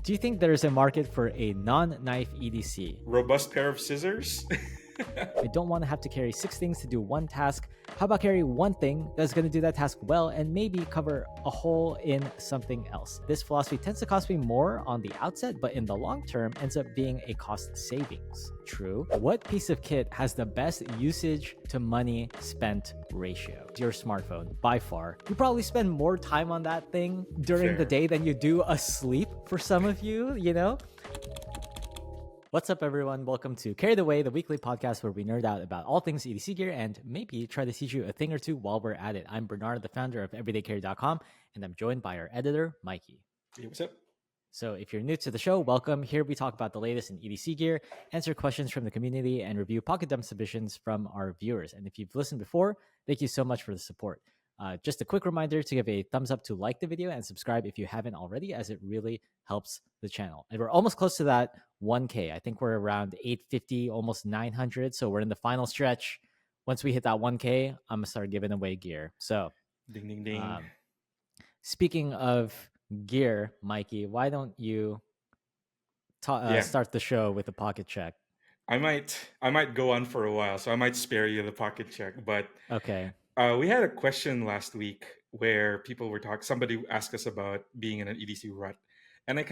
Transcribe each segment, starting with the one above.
Do you think there's a market for a non-knife EDC? Robust pair of scissors? I don't want to have to carry 6 things to do one task. How about carry one thing that's going to do that task well and maybe cover a hole in something else? This philosophy tends to cost me more on the outset, but in the long term ends up being a cost savings. True. What piece of kit has the best usage to money spent ratio? Your smartphone, by far. You probably spend more time on that thing during the day than you do asleep for some of you, you know? What's up, everyone? Welcome to Carry the Way, the weekly podcast where we nerd out about all things EDC gear and maybe try to teach you a thing or two while we're at it. I'm Bernard, the founder of Everydaycarry.com, and I'm joined by our editor, Mikey. Hey, what's up? So if you're new to the show, welcome. Here we talk about the latest in EDC gear, answer questions from the community, and review pocket dump submissions from our viewers. And if you've listened before, thank you so much for the support. Just a quick reminder to give a thumbs up to like the video and subscribe if you haven't already, as it really helps the channel. And we're almost close to that 1K. I think we're around 850, almost 900. So we're in the final stretch. Once we hit that 1K, I'm going to start giving away gear. So ding, ding, ding. Speaking of gear, Mikey, why don't you start the show with a pocket check? I might go on for a while, so I might spare you the pocket check. But okay. We had a question last week where people were talking. Somebody asked us about being in an EDC rut, and I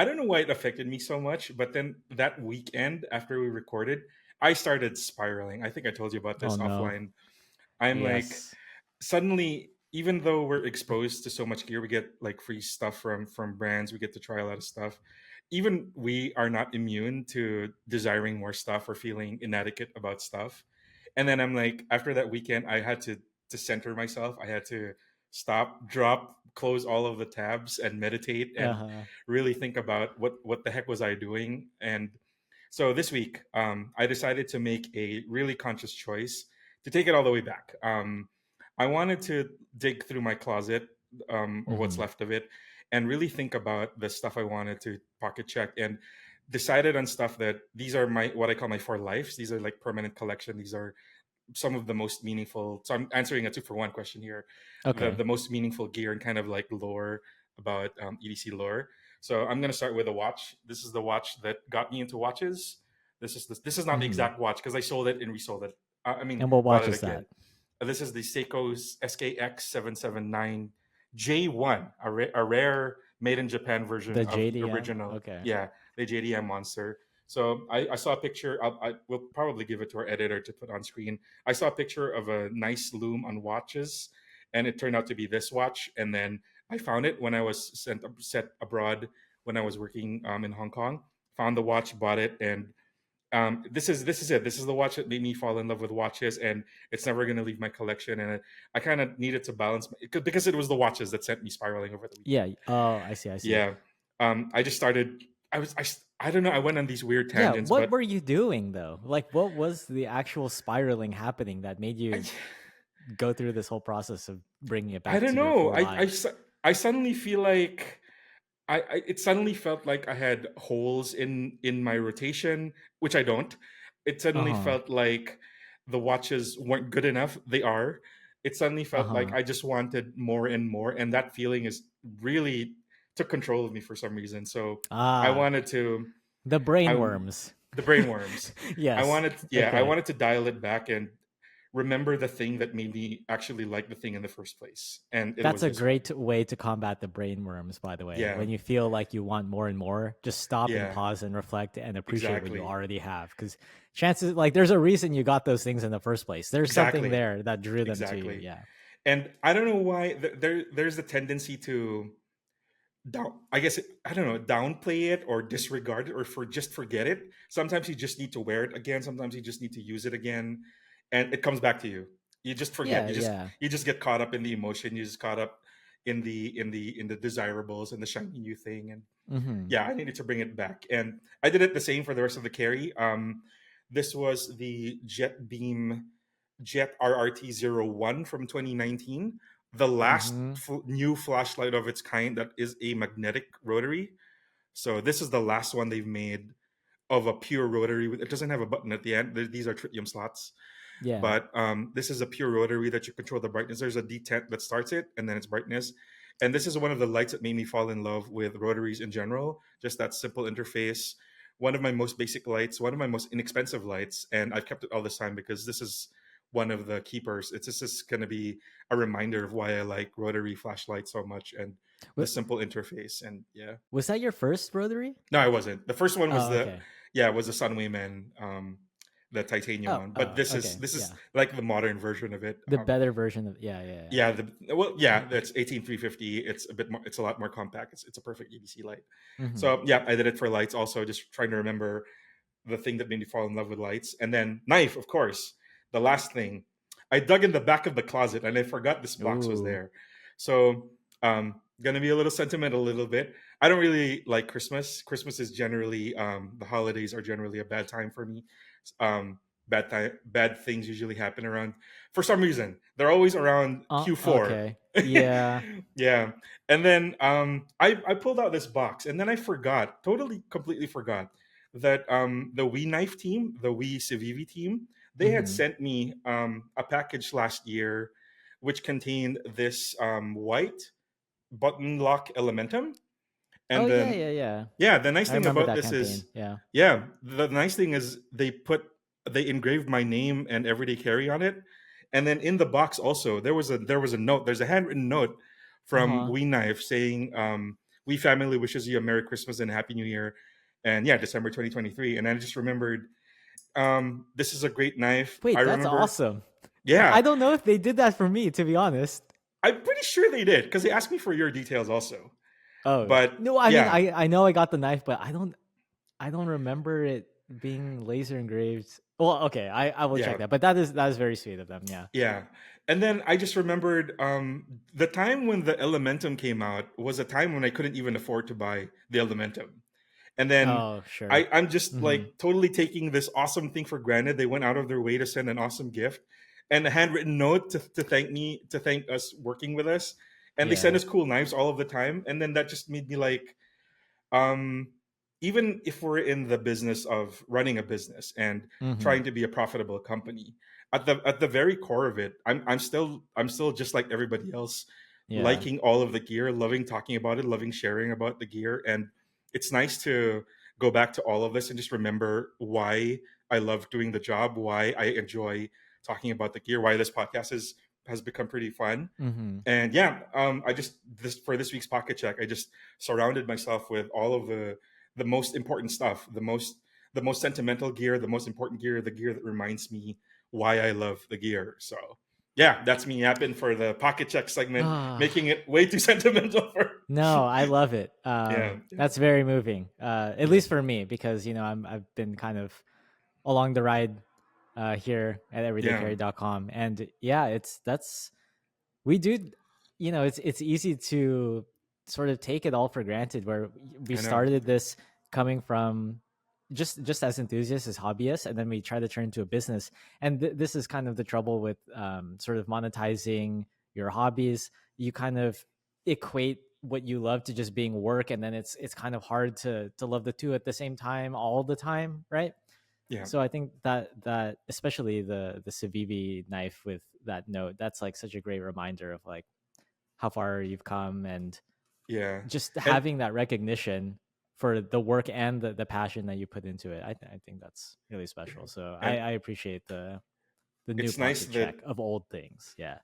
don't know why it affected me so much. But then that weekend after we recorded, I started spiraling. I think I told you about this offline. I'm like, suddenly, even though we're exposed to so much gear, we get like free stuff from brands. We get to try a lot of stuff. Even we are not immune to desiring more stuff or feeling inadequate about stuff. And then I'm like, after that weekend, I had to center myself. I had to stop, drop, close all of the tabs and meditate and really think about what the heck was I doing. And so this week, I decided to make a really conscious choice to take it all the way back. I wanted to dig through my closet or what's left of it and really think about the stuff I wanted to pocket check and decided on stuff that these are what I call my 4 lives. These are like permanent collection. These are some of the most meaningful. So I'm answering a 2-for-1 question here. Okay. The most meaningful gear and kind of like lore about EDC lore. So I'm going to start with a watch. This is the watch that got me into watches. This is not the exact watch because I sold it and resold it. And what watch is that? This is the Seiko SKX779J1, a rare made in Japan version of the original. Okay. Yeah, the JDM monster. So I saw a picture. I will probably give it to our editor to put on screen. I saw a picture of a nice loom on watches, and it turned out to be this watch. And then I found it when I was set abroad when I was working in Hong Kong. Found the watch, bought it, and this is it. This is the watch that made me fall in love with watches, and it's never going to leave my collection. And I kind of needed to balance because it was the watches that sent me spiraling over the weekend. Yeah. Oh, I see. Yeah. I just started. I don't know. I went on these weird tangents. Yeah. What were you doing though? Like, what was the actual spiraling happening that made you go through this whole process of bringing it back? I don't know. I suddenly feel like. It suddenly felt like I had holes in my rotation, which I don't. It suddenly felt like the watches weren't good enough. They are. It suddenly felt like I just wanted more and more, and that feeling is really took control of me for some reason. So I wanted to the brainworms. Yes. I wanted to dial it back and remember the thing that made me actually like the thing in the first place. And that's a great way to combat the brainworms, by the way. Yeah. When you feel like you want more and more, just stop and pause and reflect and appreciate what you already have. Because chances, like, there's a reason you got those things in the first place. There's something there that drew them to you. Yeah. And I don't know why there's a tendency to downplay it or disregard it or just forget it. Sometimes you just need to wear it again. Sometimes you just need to use it again. And it comes back to you. You just forget. You just get caught up in the emotion. You just caught up in the desirables and the shiny new thing. And I needed to bring it back. And I did it the same for the rest of the carry. This was the Jetbeam Jet RRT01 from 2019. The last new flashlight of its kind that is a magnetic rotary. So this is the last one they've made of a pure rotary. It doesn't have a button at the end. These are tritium slots. Yeah. But this is a pure rotary that you control the brightness. There's a detent that starts it, and then its brightness. And this is one of the lights that made me fall in love with rotaries in general. Just that simple interface. One of my most basic lights, one of my most inexpensive lights, and I've kept it all this time because this is one of the keepers. It's just going to be a reminder of why I like rotary flashlights so much and the Wa- simple interface. And yeah, Was that your first rotary? no, I wasn't. The first one was Oh, okay. was the Sunwayman, the titanium one. But this is Okay. this is Yeah. like the modern version of it. The better version of yeah. Yeah, that's 18350. It's a bit more. It's a lot more compact. It's a perfect EDC light. Mm-hmm. So yeah, I did it for lights. Also, just trying to remember the thing that made me fall in love with lights, and then knife, of course. The last thing, I dug in the back of the closet and I forgot this box was Ooh. there. So gonna be a little sentimental, a little bit. I don't really like Christmas. Christmas is generally the holidays are generally a bad time for me. Bad things usually happen around for some reason. They're always around Q4. Okay. Yeah. Yeah. And then I pulled out this box and then I forgot, totally completely forgot that the Wii Knife team, the Wii CIVIVI team, they had Mm-hmm. sent me a package last year which contained this white button lock Elementum. Oh And yeah, then yeah, yeah. yeah, the nice I thing remember about that this campaign. is Yeah. yeah, the nice thing is they engraved my name and Everydaycarry on it. And then in the box also there was a note, there's a handwritten note from Uh-huh. We Knife saying we family wishes you a Merry Christmas and Happy New Year. And yeah, December 2023. And I just remembered this is a great knife. I Wait, that's remember awesome. yeah, I don't know if they did that for me, to be honest. I'm pretty sure they did because they asked me for your details also. Oh But no, I mean yeah, I know I got the knife, but I don't remember it being laser engraved. Well, okay, I will check yeah, that. But that is very sweet of them. Yeah. yeah. And then I just remembered the time when the Elementum came out was a time when I couldn't even afford to buy the Elementum. And then Oh sure. I'm just Mm-hmm. like totally taking this awesome thing for granted. They went out of their way to send an awesome gift and a handwritten note to thank us working with us. And they send Yeah. us cool knives all of the time. And then that just made me like, um, even if we're in the business of running a business and Mm-hmm. trying to be a profitable company, at the very core of it, I'm still just like everybody else, Yeah. liking all of the gear, loving talking about it, loving sharing about the gear, and it's nice to go back to all of this and just remember why I love doing the job, why I enjoy talking about the gear, why this podcast has become pretty fun. Mm-hmm. And yeah, I just for this week's pocket check, I just surrounded myself with all of the most important stuff, the most sentimental gear, the most important gear, the gear that reminds me why I love the gear. So yeah, that's me yapping for the pocket check segment, Ah. making it way too sentimental for No, I love it. yeah, That's very moving. At yeah, least for me, because I've been kind of along the ride here at yeah. everydaycarry.com. And yeah, that's we do it's easy to sort of take it all for granted, where we I know. started this coming from just as enthusiasts, as hobbyists, and then we try to turn into a business. And this is kind of the trouble with sort of monetizing your hobbies. You kind of equate what you love to just being work, and then it's kind of hard to love the two at the same time all the time, right? Yeah, So I think that especially the Civivi knife with that note, that's like such a great reminder of like how far you've come, and yeah, just and having that recognition for the work and the passion that you put into it. I think that's really special. So and I appreciate the new it's nice pocket that check of old things. Yeah.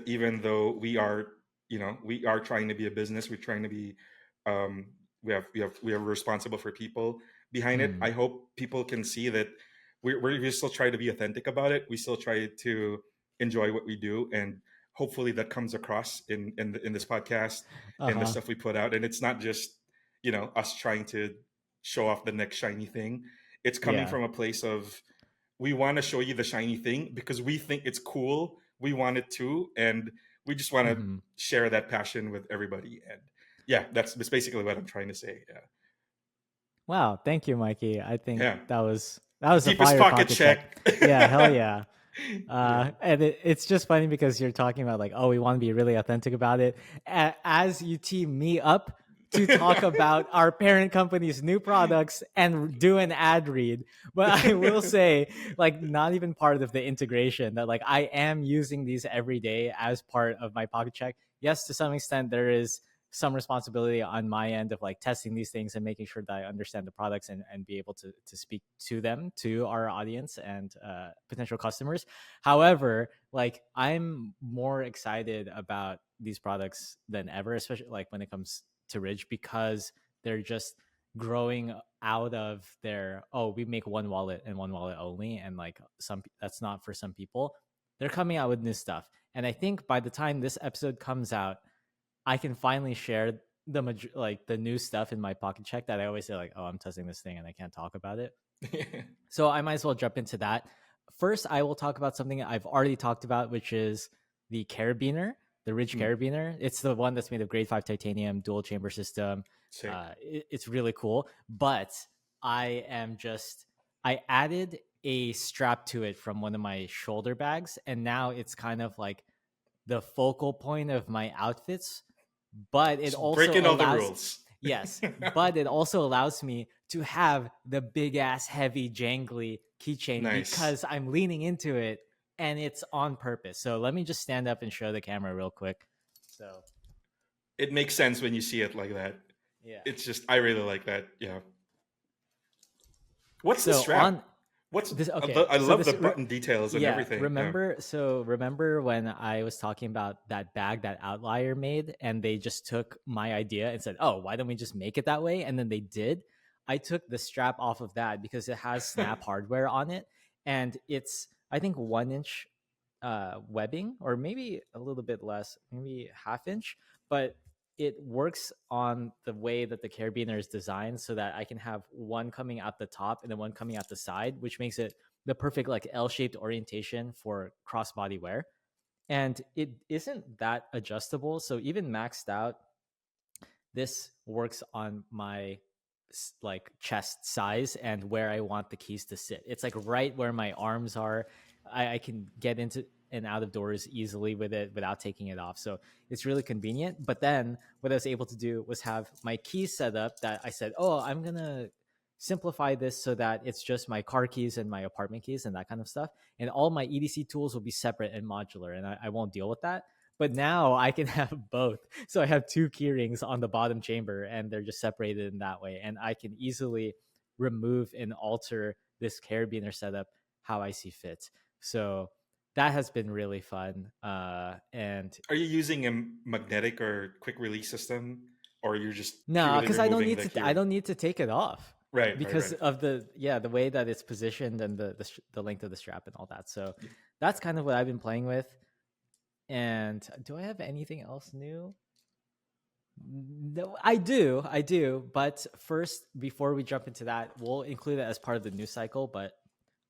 even though we are trying to be a business, we're trying to be um we are responsible for people behind it. I Mm. hope people can see that we still try to be authentic about it. We still try to enjoy what we do, and hopefully that comes across in this podcast and the Uh-huh. stuff we put out. And it's not just us trying to show off the next shiny thing. It's coming Yeah. from a place of we want to show you the shiny thing because we think it's cool. We want it too, and we just want to Hmm. share that passion with everybody. And yeah, that's basically what I'm trying to say. Yeah, Wow, thank you, Mikey. I think yeah. that was a Deepest fire pocket pocket check. check. Yeah, hell yeah. Yeah, And it's just funny because you're talking about like, oh, we want to be really authentic about it. As you team me up to talk about our parent company's new products and do an ad read. But I will say, like, not even part of the integration that like I am using these every day as part of my pocket check. yes, to some extent there is some responsibility on my end of like testing these things and making sure that I understand the products and be able to speak to them, to our audience and potential customers. However, like I'm more excited about these products than ever, especially like when it comes to Ridge, because they're just growing out of their, oh, we make one wallet and one wallet only, and like some that's not for some people. They're coming out with new stuff, and I think by the time this episode comes out, I can finally share the new stuff in my pocket check that I always say like, oh, I'm testing this thing and I can't talk about it. So I might as well jump into that. First, I will talk about something I've already talked about, which is the Carabiner, the Ridge Carabiner. It's the one that's made of grade 5 titanium, dual chamber system. It's really cool. But I added a strap to it from one of my shoulder bags, and now it's kind of like the focal point of my outfits. But it also breaking all the rules. Yes, but it also allows me to have the big ass heavy jangly keychain because I'm leaning into it, and it's on purpose. So let me just stand up and show the camera real quick. So it makes sense when you see it like that. Yeah, it's just, I really like that. Yeah. What's the strap? What's this? Okay, I love the button details and everything. Remember when I was talking about that bag that Outlier made, and they just took my idea and said, "Oh, why don't we just make it that way?" And then they did. I took the strap off of that because it has snap hardware on it, and it's, I think, 1 inch webbing, or maybe a little bit less, maybe ½ inch, but it works on the way that the Carabiner is designed so that I can have one coming out the top and then one coming out the side, which makes it the perfect like L-shaped orientation for crossbody wear. And it isn't that adjustable. So even maxed out, this works on my like chest size and where I want the keys to sit. It's like right where my arms are. I can get into and out of doors easily with it without taking it off. So it's really convenient. But then what I was able to do was have my keys set up that I said, oh, I'm going to simplify this so that it's just my car keys and my apartment keys and that kind of stuff. And all my EDC tools will be separate and modular, and I won't deal with that. But now I can have both. So I have 2 key rings on the bottom chamber, and they're just separated in that way. And I can easily remove and alter this carabiner setup how I see fit. So that has been really fun. And are you using a magnetic or quick release system, or you're just no? Because I don't need to take it off. Right. Because of the way that it's positioned and the length of the strap and all that. So that's kind of what I've been playing with. And do I have anything else new? No, I do. But first, before we jump into that, we'll include it as part of the news cycle, but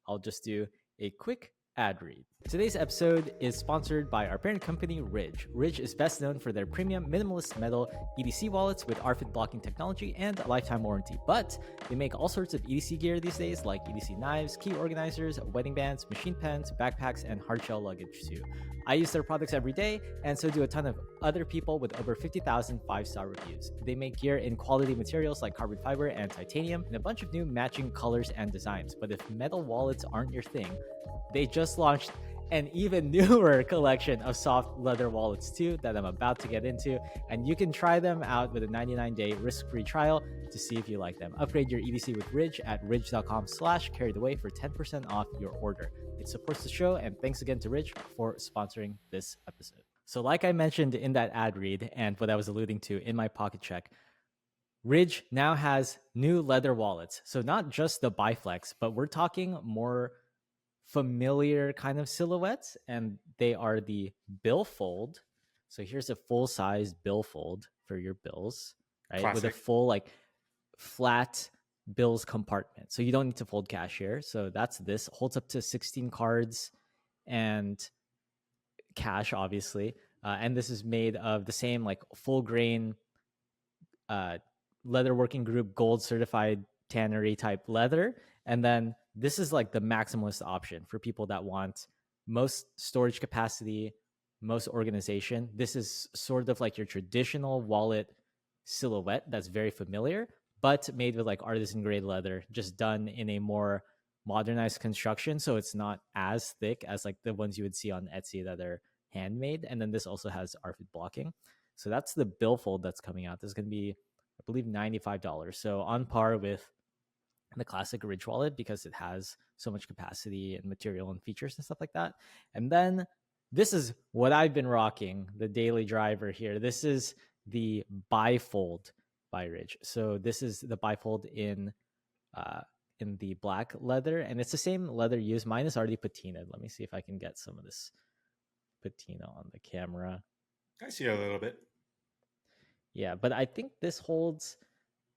I'll just do a quick ad read. Today's episode is sponsored by our parent company, Ridge. Ridge is best known for their premium minimalist metal EDC wallets with RFID blocking technology and a lifetime warranty. But they make all sorts of EDC gear these days, like EDC knives, key organizers, wedding bands, machine pens, backpacks, and hardshell luggage too. I use their products every day, and so do a ton of other people with over 50,000 5-star reviews. They make gear in quality materials like carbon fiber and titanium, and a bunch of new matching colors and designs. But if metal wallets aren't your thing, they just launched an even newer collection of soft leather wallets too that I'm about to get into, and you can try them out with a 99-day risk-free trial to see if you like them. Upgrade your EDC with Ridge at ridge.com/carriedaway for 10% off your order. It supports the show, and thanks again to Ridge for sponsoring this episode. So like I mentioned in that ad read and what I was alluding to in my pocket check, Ridge now has new leather wallets. So not just the Biflex, but we're talking more familiar kind of silhouettes, and they are the Billfold. So here's a full-size Billfold for your bills, right? Classic. With a full like flat bills compartment, so you don't need to fold cash here. So that's this. Holds up to 16 cards and cash, obviously. And this is made of the same like full grain leather working group gold certified tannery type leather. And then this is like the maximalist option for people that want most storage capacity, most organization. This is sort of like your traditional wallet silhouette that's very familiar, but made with like artisan grade leather, just done in a more modernized construction. So it's not as thick as like the ones you would see on Etsy that are handmade. And then this also has RFID blocking. So that's the Billfold that's coming out. This is going to be, I believe, $95. So on par with the classic Ridge wallet because it has so much capacity and material and features and stuff like that. And then this is what I've been rocking, the daily driver here. This is the Bifold by Ridge. So this is the Bifold in the black leather, and it's the same leather used. Mine is already patinaed. Let me see if I can get some of this patina on the camera. I see a little bit. Yeah, but I think this holds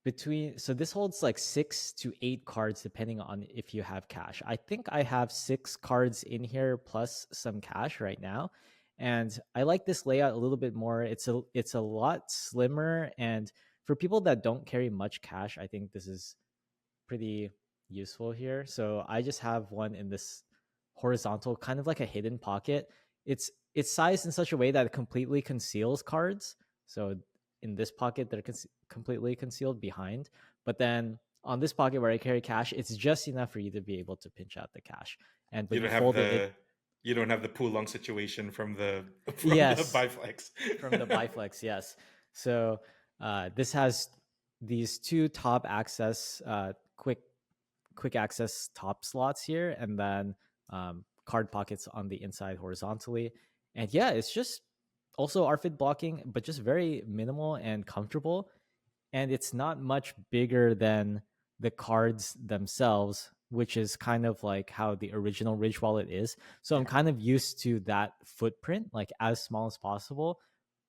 this holds like 6 to 8 cards depending on if you have cash. I think I have 6 cards in here plus some cash right now, and I like this layout a little bit more. It's a lot slimmer, and for people that don't carry much cash, I think this is pretty useful here. So I just have one in this horizontal, kind of like a hidden pocket. It's sized in such a way that it completely conceals cards. So in this pocket, they're completely concealed behind. But then on this pocket where I carry cash, it's just enough for you to be able to pinch out the cash. And but you don't have the Pulong situation from the Biflex. From the Biflex, yes. So this has these 2 top access quick access top slots here, and then card pockets on the inside horizontally. And yeah, it's just also RFID blocking, but just very minimal and comfortable. And it's not much bigger than the cards themselves, which is kind of like how the original Ridge wallet is. So I'm kind of used to that footprint, like as small as possible.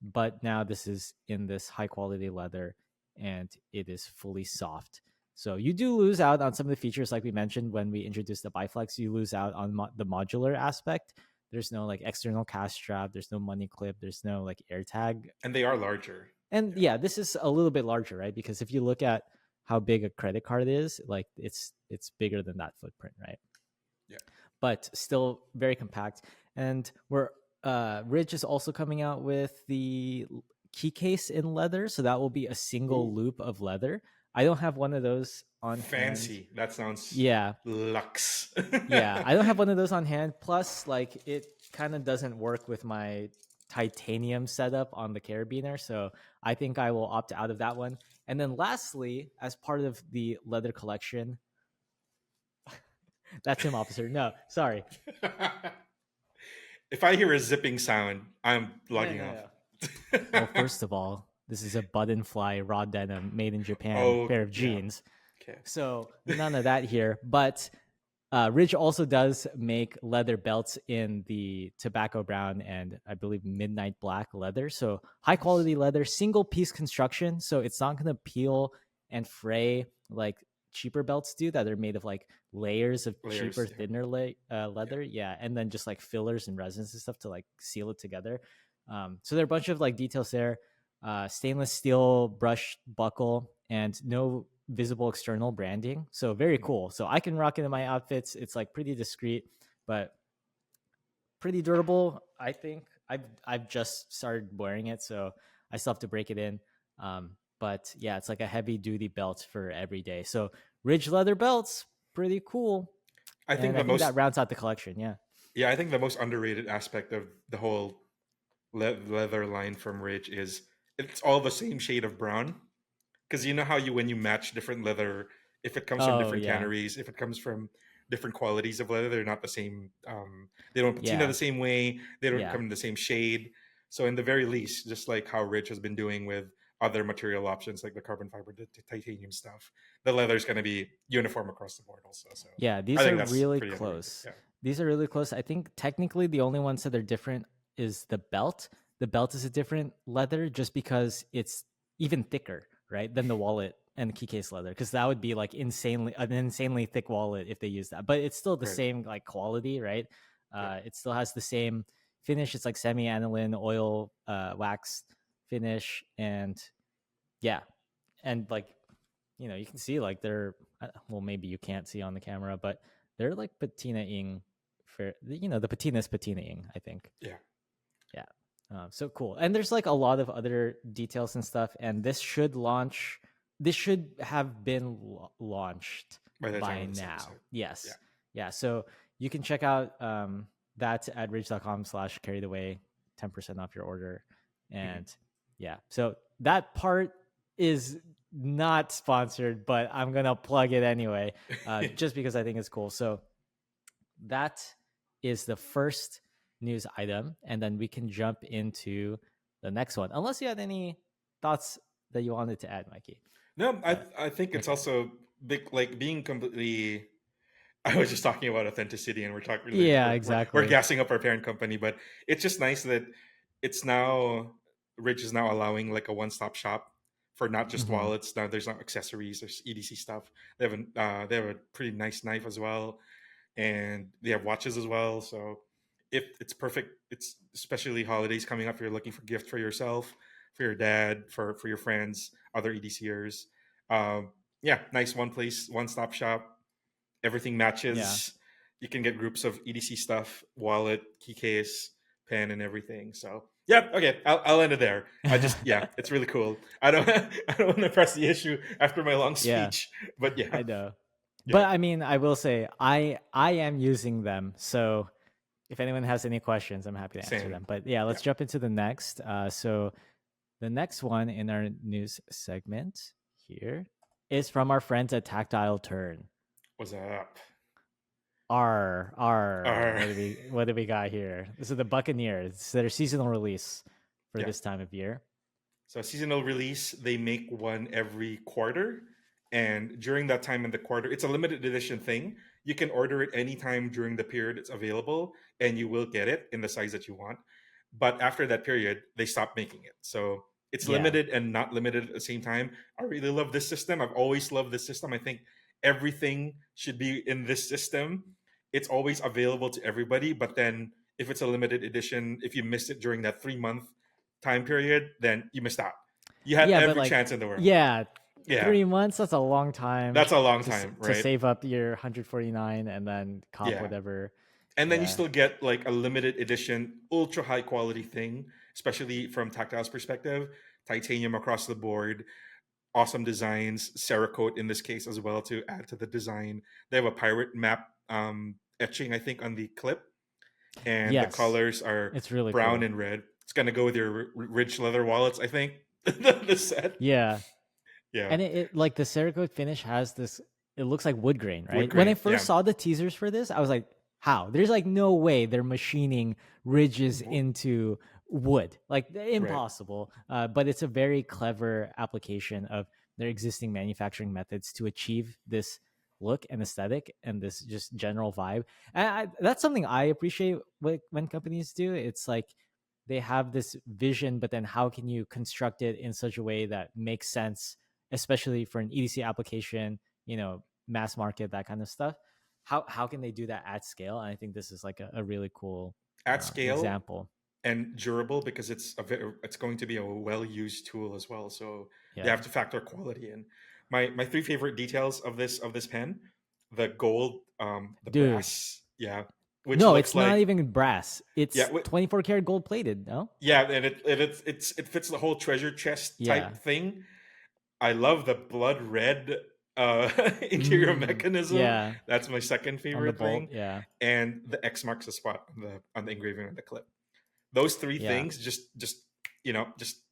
But now this is in this high quality leather, and it is fully soft. So you do lose out on some of the features, like we mentioned when we introduced the Biflex. You lose out on the modular aspect. There's no like external cash strap. There's no money clip. There's no like air tag. And they are larger. And yeah, this is a little bit larger, right? Because if you look at how big a credit card is, like it's bigger than that footprint, right? Yeah. But still very compact. And Ridge is also coming out with the key case in leather, so that will be a single loop of leather. I don't have one of those on fancy hand. That sounds luxe. Yeah, I don't have one of those on hand. Plus, like, it kind of doesn't work with my titanium setup on the Carabiner, so I think I will opt out of that one. And then lastly, as part of the leather collection, that's him, officer. No, sorry. If I hear a zipping sound, I'm logging off. Well, first of all, this is a button fly raw denim made in Japan pair of jeans. Okay. So none of that here. But Ridge also does make leather belts in the tobacco brown and I believe midnight black leather. So high quality leather, single piece construction. So it's not going to peel and fray like cheaper belts do that are made of like layers of cheaper, thinner leather. Yeah. And then just like fillers and resins and stuff to like seal it together. So there are a bunch of like details there. Stainless steel brush buckle and no visible external branding. So very cool. So I can rock it in my outfits. It's like pretty discreet, but pretty durable. I think I've just started wearing it, so I still have to break it in. But yeah, it's like a heavy duty belt for every day. So Ridge leather belts, pretty cool. I think that rounds out the collection. Yeah. Yeah, I think the most underrated aspect of the whole leather line from Ridge is it's all the same shade of brown. Because you know how when you match different leather, if it comes from different canneries, if it comes from different qualities of leather, they're not the same. They don't patina the same way. They don't come in the same shade. So in the very least, just like how Ridge has been doing with other material options like the carbon fiber, the titanium stuff, the leather is going to be uniform across the board also. So yeah, these are really close. These are really close. I think technically the only ones that are different is the belt. The belt is a different leather just because it's even thicker, right, than the wallet and the key case leather, because that would be like an insanely thick wallet if they use that. But it's still the same like quality, right? It still has the same finish. It's like semi-aniline oil wax finish, and like, you know, you can see like they're maybe you can't see on the camera, but they're like patinaing for, you know, the patina's patinaing, I think. Yeah. So cool. And there's like a lot of other details and stuff, and this should have been launched by now. Yes. Yeah. So you can check out that at ridge.com/carrytheway. 10% off your order. And yeah, so that part is not sponsored, but I'm gonna plug it anyway, just because I think it's cool. So that is the first news item, and then we can jump into the next one. Unless you had any thoughts that you wanted to add, Mikey. No, I think it's also big, like being completely. I was just talking about authenticity, and we're talking. Yeah, We're exactly. gassing up our parent company, but it's just nice that it's now Ridge is now allowing like a one-stop shop for not just wallets. Now there's not accessories, there's EDC stuff. They have a pretty nice knife as well, and they have watches as well. So if it's perfect, it's especially holidays coming up. You're looking for gift for yourself, for your dad, for your friends, other EDCers. Yeah, nice one place, one stop shop. Everything matches. You can get groups of EDC stuff, wallet, key case, pen, and everything. So yeah, okay, I'll end it there. It's really cool. I don't I don't want to press the issue after my long Yeah, speech, but yeah, I know. yeah, But I mean, I will say I am using them. So if anyone has any questions, I'm happy to answer same. them. But yeah, let's jump into the next. So the next one in our news segment here is from our friends at Tactile Turn. What's up? R. R. What do we got here? This is the Buccaneer. It's their seasonal release for this time of year. So a seasonal release, they make one every quarter. And during that time in the quarter, it's a limited edition thing. You can order it anytime during the period it's available, and you will get it in the size that you want. But after that period, they stop making it. So it's limited and not limited at the same time. I really love this system. I've always loved this system. I think everything should be in this system. It's always available to everybody. But then if it's a limited edition, if you missed it during that 3 month time period, then you missed out. You had every chance in the world. Yeah. 3 months, that's a long time. That's a long time, right? To save up your 149 and then cop whatever. And then you still get like a limited edition, ultra high quality thing, especially from Tactile's perspective. Titanium across the board, awesome designs, Cerakote in this case as well to add to the design. They have a pirate map etching, I think, on the clip. And the colors are really brown cool. and red. It's going to go with your Ridge leather wallets, I think, the set. Yeah. Yeah. And it like the Cerakote finish has this, it looks like wood grain, right? When I first saw the teasers for this, I was like, how? There's like no way they're machining ridges into wood. Like impossible. But it's a very clever application of their existing manufacturing methods to achieve this look and aesthetic and this just general vibe. And that's something I appreciate when companies do. It's like they have this vision, but then how can you construct it in such a way that makes sense, especially for an EDC application, mass market, that kind of stuff. How can they do that at scale? And I think this is like a really cool at scale example and durable, because it's going to be a well-used tool as well. So they have to factor quality in. My three favorite details of this pen: the gold, the brass, which no, it's not even brass. It's 24 karat gold plated. No, and it fits the whole treasure chest type thing. I love the blood red interior mechanism. Yeah, that's my second favorite thing. Yeah, and the X marks the spot on the engraving on the clip. Those three things just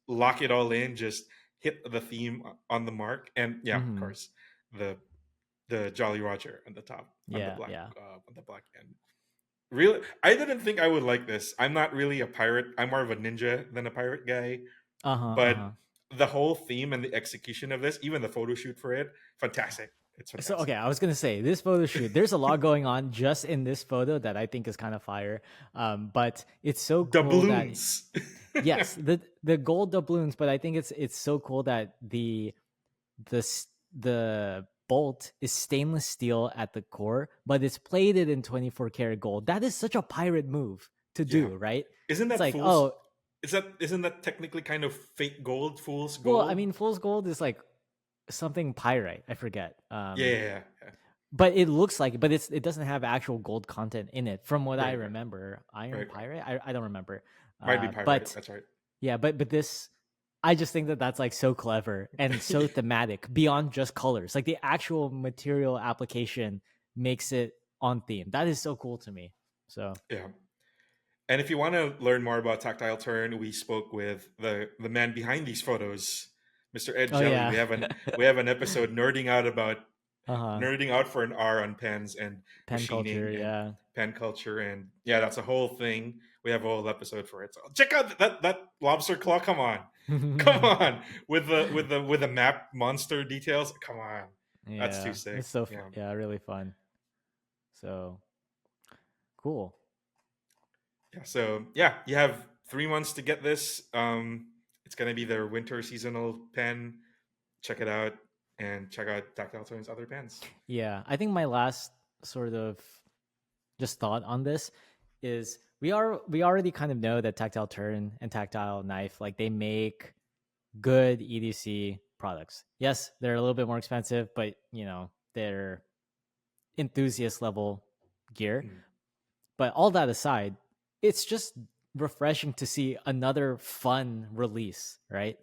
lock it all in. Just hit the theme on the mark, and of course the Jolly Roger on the top on the black end. Really, I didn't think I would like this. I'm not really a pirate. I'm more of a ninja than a pirate guy. The whole theme and the execution of this, even the photo shoot for it, fantastic. It's fantastic. So, okay, I was going to say, this photo shoot, there's a lot going on just in this photo that I think is kind of fire. But it's so cool. Doubloons. Yes, the gold doubloons, but I think it's so cool that the bolt is stainless steel at the core, but it's plated in 24 karat gold. That is such a pirate move to do, right? Isn't that like, fool's? Isn't that technically kind of fake gold, fool's gold? Well, I mean, fool's gold is like something pyrite. I forget. Yeah. But it looks like, but it doesn't have actual gold content in it, from what I remember. Iron pyrite. I don't remember. Might be pyrite. But, that's right. Yeah, but this, I just think that's like so clever and so thematic beyond just colors. Like the actual material application makes it on theme. That is so cool to me. So yeah. And if you want to learn more about Tactile Turn, we spoke with the man behind these photos, Mr. Ed Oh Jelly. yeah. We have an episode Uh-huh. nerding out for an hour on pens and Pen culture, machining and yeah. pen culture, and yeah, that's a whole thing. We have a whole episode for it. So check out that lobster claw. Come on, come on, with the map monster details. Come on, that's too Yeah. sick. It's so Yeah. yeah, really fun. So cool. Yeah. So yeah, you have 3 months to get this. It's gonna be their winter seasonal pen. Check it out and check out Tactile Tone's other pens. Yeah. I think my last sort of just thought on this is we already kind of know that Tactile Turn and Tactile Knife, like they make good EDC products. Yes, they're a little bit more expensive, but you know, they're enthusiast level gear. Mm. But all that aside, it's just refreshing to see another fun release, right?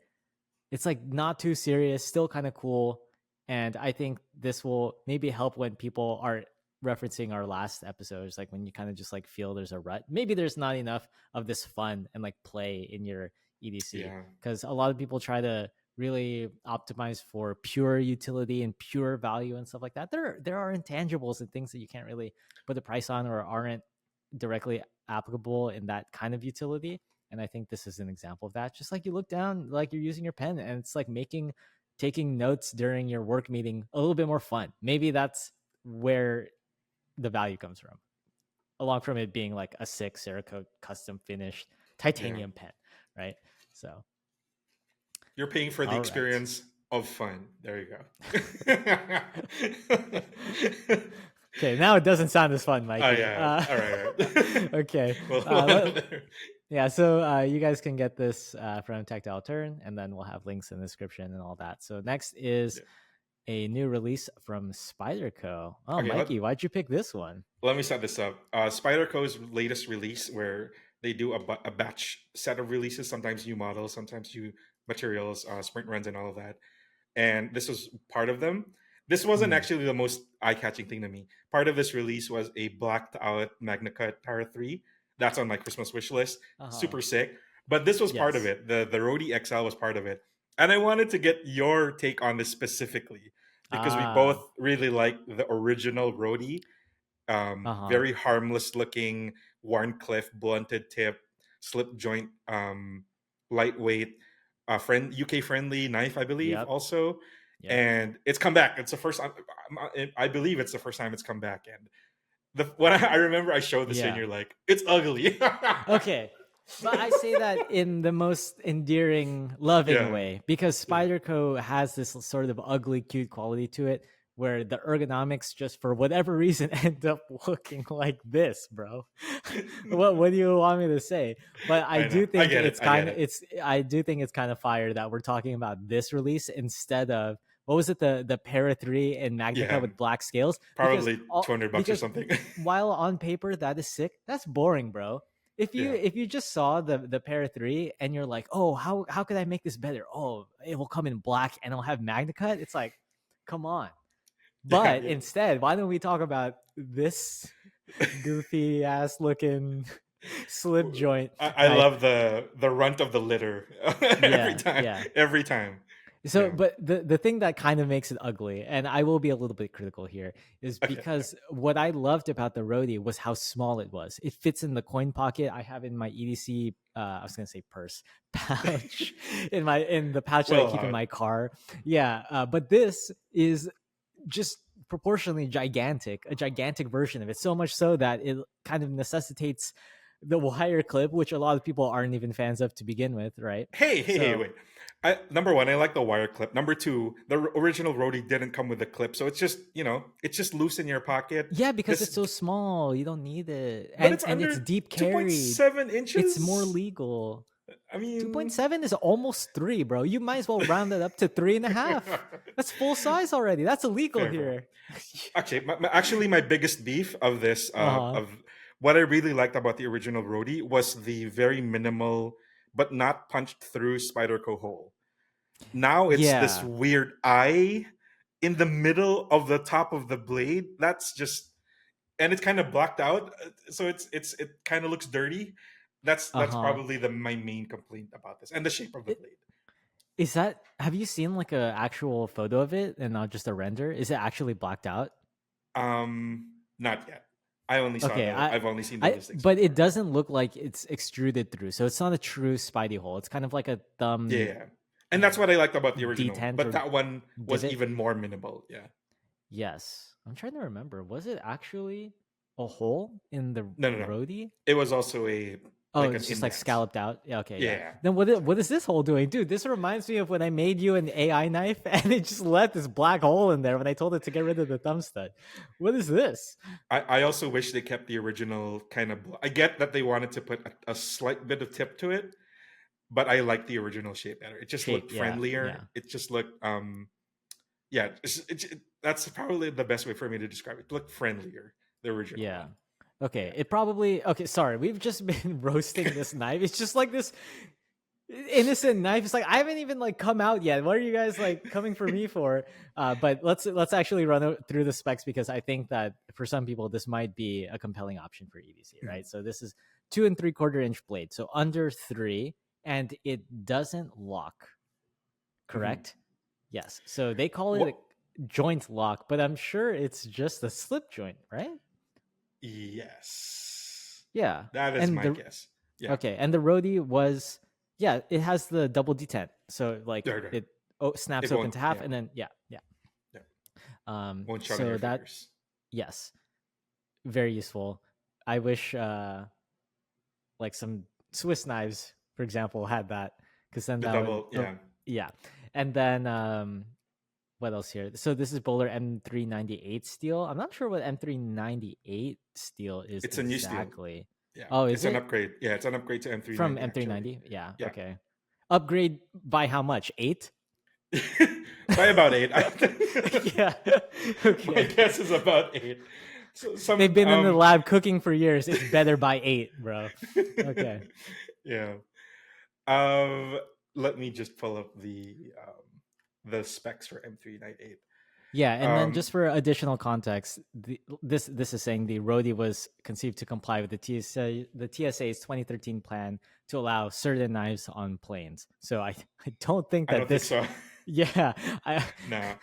It's like not too serious, still kind of cool. And I think this will maybe help when people are referencing our last episodes, like when you kind of just like feel there's a rut. Maybe there's not enough of this fun and like play in your EDC Yeah. because a lot of people try to really optimize for pure utility and pure value and stuff like that. There are intangibles and things that you can't really put a price on or aren't directly applicable in that kind of utility. And I think this is an example of that. Just like you look down, like you're using your pen, and it's like taking notes during your work meeting a little bit more fun. Maybe that's where the value comes from, along from it being like a sick Cerakote custom finished Yeah. titanium pen, right? So, You're paying for the all right. experience of fun. There you go. Okay, now it doesn't sound as fun, Oh Mikey. yeah. All right. All right. Okay. Well, Yeah, so you guys can get this from Tactile Turn, and then we'll have links in the description and all that. So next is yeah. a new release from Spyderco. Oh, Okay. Mikey, why'd you pick this one? Let me set this up. Spyderco's latest release, where they do a batch set of releases, sometimes new models, sometimes new materials, sprint runs, and all of that. And this was part of them. This wasn't Mm. actually the most eye-catching thing to me. Part of this release was a blacked out Magna Cut Para 3. That's on my Christmas wish list. Uh-huh. Super sick. But this was part of Yes. it. The Roadie XL was part of it. And I wanted to get your take on this specifically because we both Ah. really like the original Roadie. Uh-huh. Very harmless looking, Warncliffe blunted tip, slip joint, lightweight, UK friendly knife, I believe, Yep. also. Yep. And it's come back. It's the first time. I believe it's the first time it's come back. And when I remember I showed this to you, and Yeah. you're like, it's ugly. Okay. But I say that in the most endearing, loving Yeah, way because yeah. Spyderco has this sort of ugly, cute quality to it where the ergonomics just for whatever reason end up looking like this, bro. What do you want me to say? But I I know. do I think get it. I get it. I do think it's kind of fire that we're talking about this release instead of what was it, the Para 3 and Magnica Yeah, with black scales? Because probably $200 or because something. while on paper that is sick, that's boring, bro. Yeah, If you just saw the Para 3 and you're like, oh, how could I make this better? Oh, it will come in black and it'll have Magna Cut. It's like, come on. yeah, But yeah. instead, why don't we talk about this goofy ass looking slip joint I knife? love the runt of the litter every Yeah, time. yeah. Every time. So, Yeah. but the thing that kind of makes it ugly, and I will be a little bit critical here, is Okay. Okay. because what I loved about the Roadie was how small it was. It fits in the coin pocket I have in my EDC. I was gonna say purse pouch in the pouch that I Well, keep in my car. Yeah, but this is just proportionally gigantic, a gigantic version of it. So much so that it kind of necessitates the wire clip, which a lot of people aren't even fans of to begin with, right? hey, So wait. Number one, I like the wire clip. Number two, the original Roadie didn't come with a clip, so it's just it's just loose in your pocket. yeah, because it's This, so small, you don't need it, but it's and it's under deep two point carried. seven It's more inches. legal. I Two point mean, seven is almost three, bro. You might as well round it up to 3.5. That's full size already. That's illegal fair, fair. here. Actually, actually, my biggest beef of this, Uh huh. of what I really liked about the original Roadie was the very minimal, but not punched through Spyderco hole. Now it's this Yeah. weird eye in the middle of the top of the blade. That's just and it's kind of blacked out, so it kind of looks dirty. That's Uh-huh. probably my main complaint about this, and the shape of the It, blade. is that have you seen like a actual photo of it and not just a render? Is it actually blacked out? Not yet. Okay, I've only seen the I listing so but it far. doesn't look like it's extruded through. So it's not a true Spidey hole. It's kind of like a Yeah, thumb yeah. And that's what I liked about the original. detent But or that one was divot. even more minimal. Yeah. Yes. I'm trying to remember. Was it actually a hole in the No, no, no. roadie? It was also a Oh, like an it's just like indent. scalloped out. Yeah, okay, yeah. Yeah. Then what is this hole doing? Dude, this reminds me of when I made you an AI knife and it just left this black hole in there when I told it to get rid of the thumb stud. What is this? I also wish they kept the original kind of. I get that they wanted to put a slight bit of tip to it, but I like the original shape better. It just Shape, looked yeah, friendlier. yeah. It just looked yeah. That's probably the best way for me to describe it. It looked friendlier, the original Yeah. one. Okay. Yeah. It probably okay, sorry. We've just been roasting this knife. It's just like this innocent knife. It's like I haven't even like come out yet. What are you guys like coming for me for? But let's actually through the specs because I think that for some people this might be a compelling option for EDC, right? So this is 2 3/4 inch blade, so under 3, and it doesn't lock. Mhm. Correct? Yes. So they call it What? a joint lock, but I'm sure it's just a slip joint, right? Yes. Yeah. That is And my the guess. Yeah. okay, and the roadie was yeah, it has the double detent. So like There, there. it snaps It open won't. to half Yeah. and then yeah, yeah. Yeah. Won't shut on So your that fingers. yes, very useful. I wish like some Swiss knives, for example, had that because then The that would double. Yeah. yeah. And then what else here? So this is Bowler M398 steel. I'm not sure what M398 steel is It's a new steel. exactly. Yeah. Oh, is It's an it upgrade. Yeah. It's an upgrade to from M390 actually. M390? Yeah, Yeah. okay. Upgrade by how much? 8? By about eight. Yeah. My Okay. guess is about eight. So They've some been in the lab cooking for years. It's better by 8, bro. Okay. yeah. Um Let me just pull up the specs for M398. Yeah, and then Um just for additional context, this is saying the Roadie was conceived to comply with the TSA's 2013 plan to allow certain knives on planes. So I don't think I that don't think this so. yeah, Nah.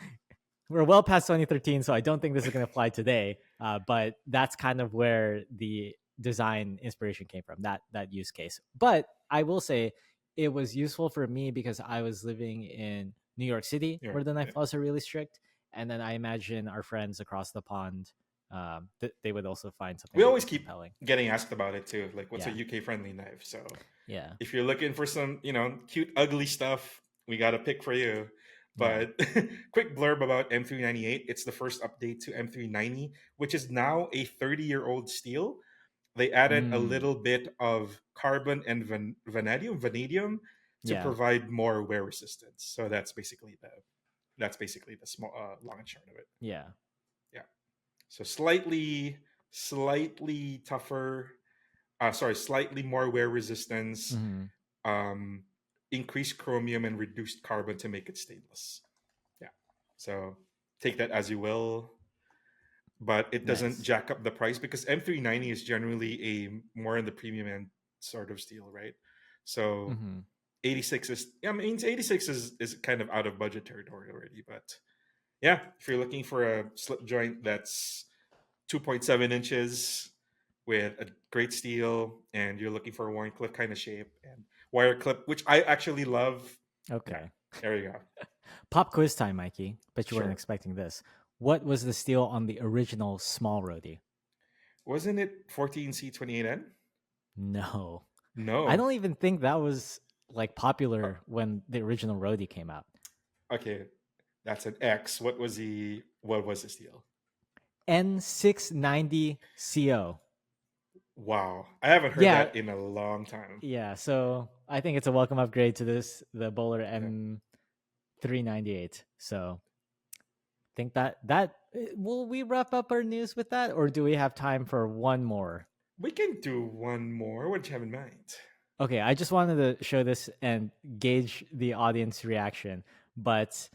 we're well past 2013, so I don't think this is going to fly today. But that's kind of where the design inspiration came from, that use case. But I will say it was useful for me because I was living in New York City, Yeah. where the knife Yeah. laws are really strict, and then I imagine our friends across the pond, they would also find something We like always this keep compelling. getting asked about it too. Like, what's a Yeah, UK friendly knife? So yeah, if you're looking for some, cute, ugly stuff, we got a pick for you. yeah. But quick blurb about M398. It's the first update to M390, which is now a 30-year-old steel. They added a Mm, little bit of carbon and vanadium to yeah, provide more wear resistance. So that's basically the small long and short of it. yeah. Yeah. So slightly tougher. Sorry, slightly more wear resistance, Hmm. um, increased chromium and reduced carbon to make it stainless. Yeah. So take that as you will, but it doesn't Nice. jack up the price because M390 is generally a more in the premium end sort of steel, right? So Hmm. 86 is, I mean, 86 is kind of out of budget territory already, but yeah, if you're looking for a slip joint that's 2.7 inches with a great steel and you're looking for a wire clip kind of shape and wire clip, which I actually love. Yeah, Okay. there you go. Pop quiz time, Mikey. Bet you weren't Sure. expecting this. What was the steel on the original small roadie? Wasn't it 14C28N? No. I No. don't even think that was like popular when the original roadie came out. Okay, that's an X. What was the steel? N690CO. Wow. I haven't heard Yeah, that in a long time. yeah. So I think it's a welcome upgrade to the Bowler Yeah. M398. So think that will we wrap up our news with that, or do we have time for one more? We can do one more. What do you have in mind? Okay, I just wanted to show this and gauge the audience reaction. But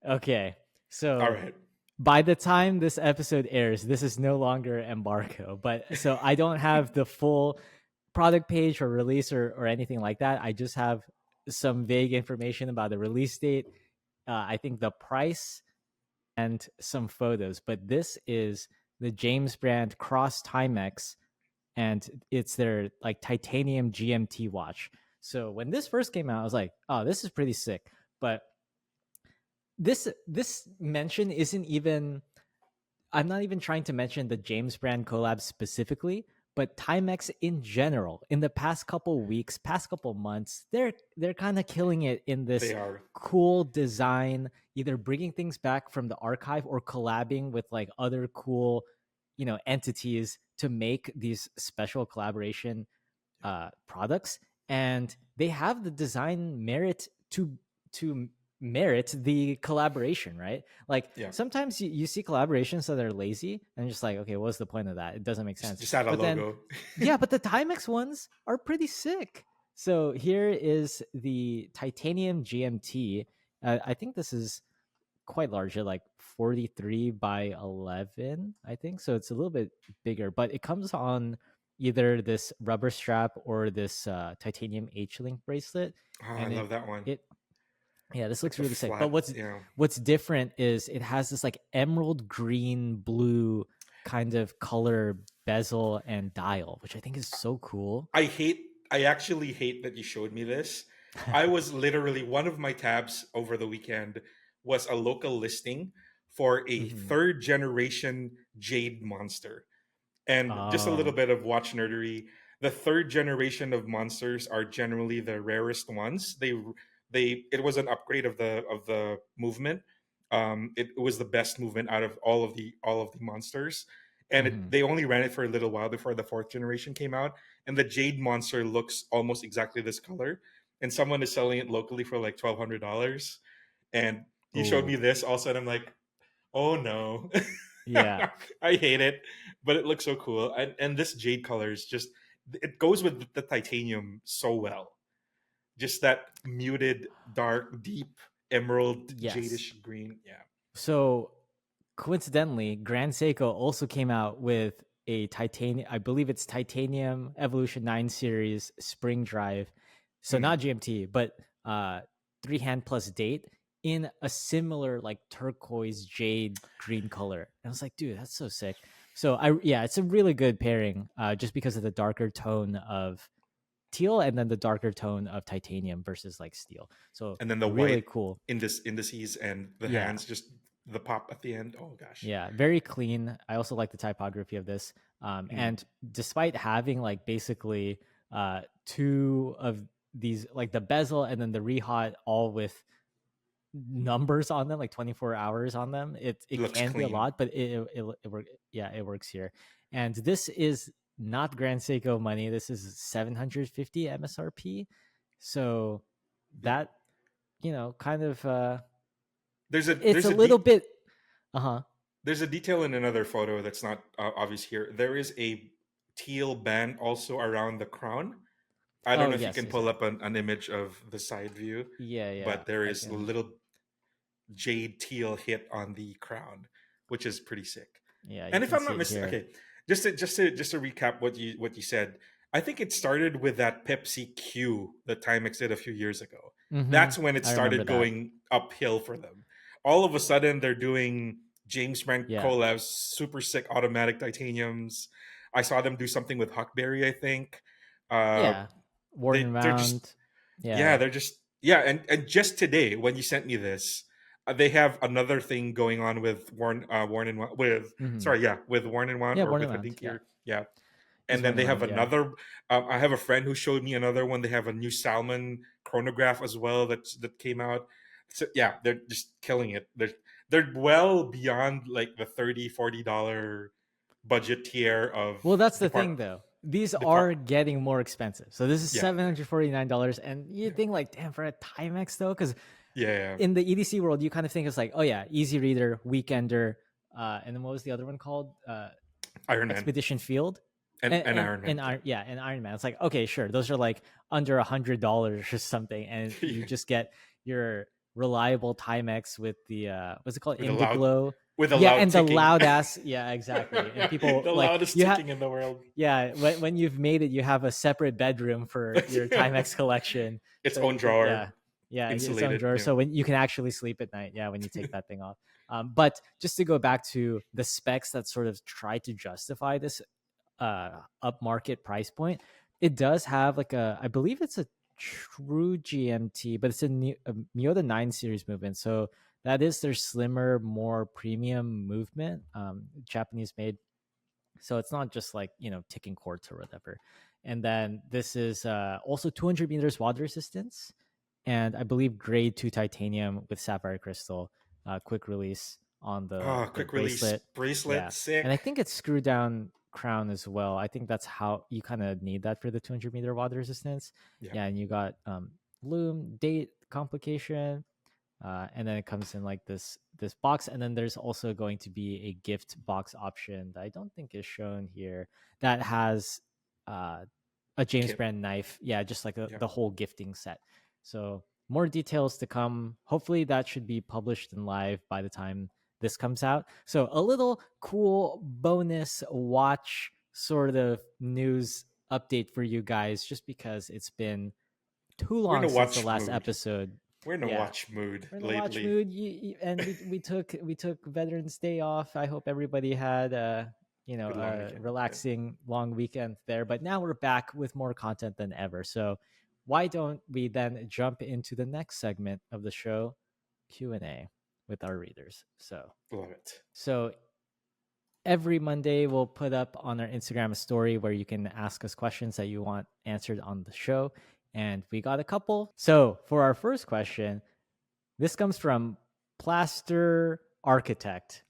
okay, All so right. by the time this episode airs, this is no longer embargo. But so I don't have the full product page or release or anything like that. I just have some vague information about the release date. I think the price and some photos. But this is the James brand Cross Timex, and it's their like titanium GMT watch. So when this first came out, I was like, oh, this is pretty sick. But this mention isn't even, I'm not even trying to mention the James brand collab specifically, but Timex in general. In the past couple weeks, past couple months, they're kind of killing it in this They are. cool design, either bringing things back from the archive or collabing with like other cool, entities to make these special collaboration products. And they have the design merit to merit the collaboration, right? Like Yeah. sometimes you see collaborations that are lazy and just like, okay, what's the point of that? It doesn't make sense. Just add a But then, logo. yeah, but the Timex ones are pretty sick. So here is the titanium GMT. I think this is quite larger, like 43 by 11, I think. So it's a little bit bigger, but it comes on either this rubber strap or this titanium H-link bracelet. Oh, I And love that one. it yeah, this Like looks the really sick. flat, But what's different is it has this like emerald green blue kind of color bezel and dial, which I think is so cool. I actually hate that you showed me this. I was literally, one of my tabs over the weekend was a local listing for a Mhm. third generation Jade monster. And just a little Oh. bit of watch nerdery. The third generation of monsters are generally the rarest ones. It was an upgrade of the movement. It was the best movement out of all of the monsters, and Mhm. they only ran it for a little while before the fourth generation came out. And the Jade monster looks almost exactly this color, and someone is selling it locally for like $1,200. And you showed Oh. me this also, and I'm like, oh no. Yeah. I hate it, but it looks so cool. And this jade color is just, it goes with the titanium so well. Just that muted, dark, deep emerald Yes. jadish green. Yeah. So coincidentally, Grand Seiko also came out with a titanium, I believe it's titanium Evolution 9 series spring drive. So Mm. not GMT, but three hand plus date in a similar like turquoise jade green color. And I was like, dude, that's so sick. So yeah, it's a really good pairing, just because of the darker tone of teal and then the darker tone of titanium versus like steel. So And then the white really cool. indices and the Yeah. hands, just the pop at the end. Oh gosh. Yeah, very clean. I also like the typography of this. Mm. And despite having like basically two of these, like the bezel and then the rehot, all with numbers on them, like 24 hours on them, It it looks can be a clean. lot, but yeah, it works here. And this is not Grand Seiko money. This is 750 MSRP. So Yeah. that, kind of There's a it's there's a a little de- bit uh-huh. there's a detail in another photo that's not obvious here. There is a teal band also around the crown. I don't Oh, know if you yes, can yes, pull yes. up an image of the side view, Yeah, yeah. but there I is a can. little jade teal hit on the crown, which is pretty sick. Yeah, you And if can I'm see not it mistaken, here. okay, just to recap what you said, I think it started with that Pepsi Q that Timex did a few years ago. Mm-hmm. That's when it I remember started that. going uphill for them. All of a sudden, they're doing James Frank Yeah, collabs, super sick automatic titaniums. I saw them do something with Huckberry, I think. Uh, yeah. Worn they're just, around. yeah, Yeah. they're just, yeah. And just today when you sent me this, they have another thing going on with Warren and with, Mm-hmm. sorry, yeah, with Warren and One, Yeah, or worn with around. Yeah, Hadinkir, yeah. it's And then worn they have around. Yeah. another. I have a friend who showed me another one. They have a new salmon chronograph as well that came out. So yeah, they're just killing it. They're well beyond like the $30-$40 budget tier of Well, that's the depart thing, though. These depart. are getting more expensive. So this is Yeah, $749, and you think like, damn, for a Timex though, because yeah, yeah. in the EDC world, you kind of think it's like, oh yeah, Easy Reader, Weekender, and then what was the other one called? Iron Man Expedition Field, and Iron Man. and yeah, and Iron Man. It's like, okay, sure, those are like under $100 or something, and Yeah. you just get your reliable Timex with the what's it called, with a loud Indiglow. with a Yeah, loud and the ticking. loud ass. Yeah, exactly. And people The like loudest you have. ticking in the world. Yeah, when you've made it, you have a separate bedroom for your Timex collection, Its so own you can, drawer, yeah, yeah, its own insulated. drawer. Yeah. So when you can actually sleep at night, yeah, when you take that thing off. But just to go back to the specs that sort of try to justify this upmarket price point, it does have like I believe it's a true GMT, but it's a Miyota 9 series movement. So that is their slimmer, more premium movement, Japanese made. So it's not just like, ticking quartz or whatever. And then this is also 200 meters water resistance, and I believe grade 2 titanium with sapphire crystal, quick release on Oh, the quick release bracelet. bracelet, Yeah, and I sick. think it's screw down crown as well. I think that's how you kind of need that for the 200-meter water resistance. Yeah. Yeah, and you got loom date complication, and then it comes in like this box, and then there's also going to be a gift box option that I don't think is shown here, that has uh, a James Kit. Brand knife. Yeah, just like Yeah. the whole gifting set. So more details to come. Hopefully that should be published and live by the time this comes out. So a little cool bonus watch sort of news update for you guys, just because it's been too We're in long a since the watch last mood. episode. We're in a Yeah, watch mood we're in a watch lately. mood. And we took Veterans Day off. I hope everybody had Good long a weekend. Yeah. relaxing long weekend there. But now we're back with more content than ever. So why don't we then jump into the next segment of the show, Q&A with our readers. Love it. So every Monday we'll put up on our Instagram a story where you can ask us questions that you want answered on the show. And we got a couple. So for our first question, this comes from Plaster Architect.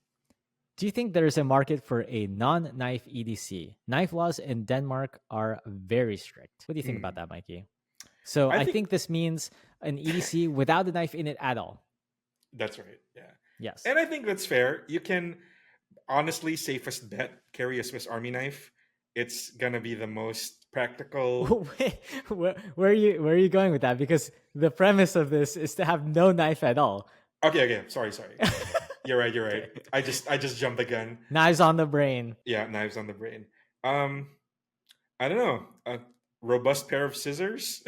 Do you think there's a market for a non-knife EDC? Knife laws in Denmark are very strict. What do you think about that, Mikey? So I think this means an EDC without a knife in it at all. That's right. Yeah. Yes. And I think that's fair. You can honestly, safest bet, carry a Swiss Army knife. It's gonna be the most practical. Wait, where are you going with that? Because the premise of this is to have no knife at all. Okay. Sorry. You're right. Okay. I just jumped the gun. Knives on the brain. Yeah, knives on the brain. I don't know. A robust pair of scissors.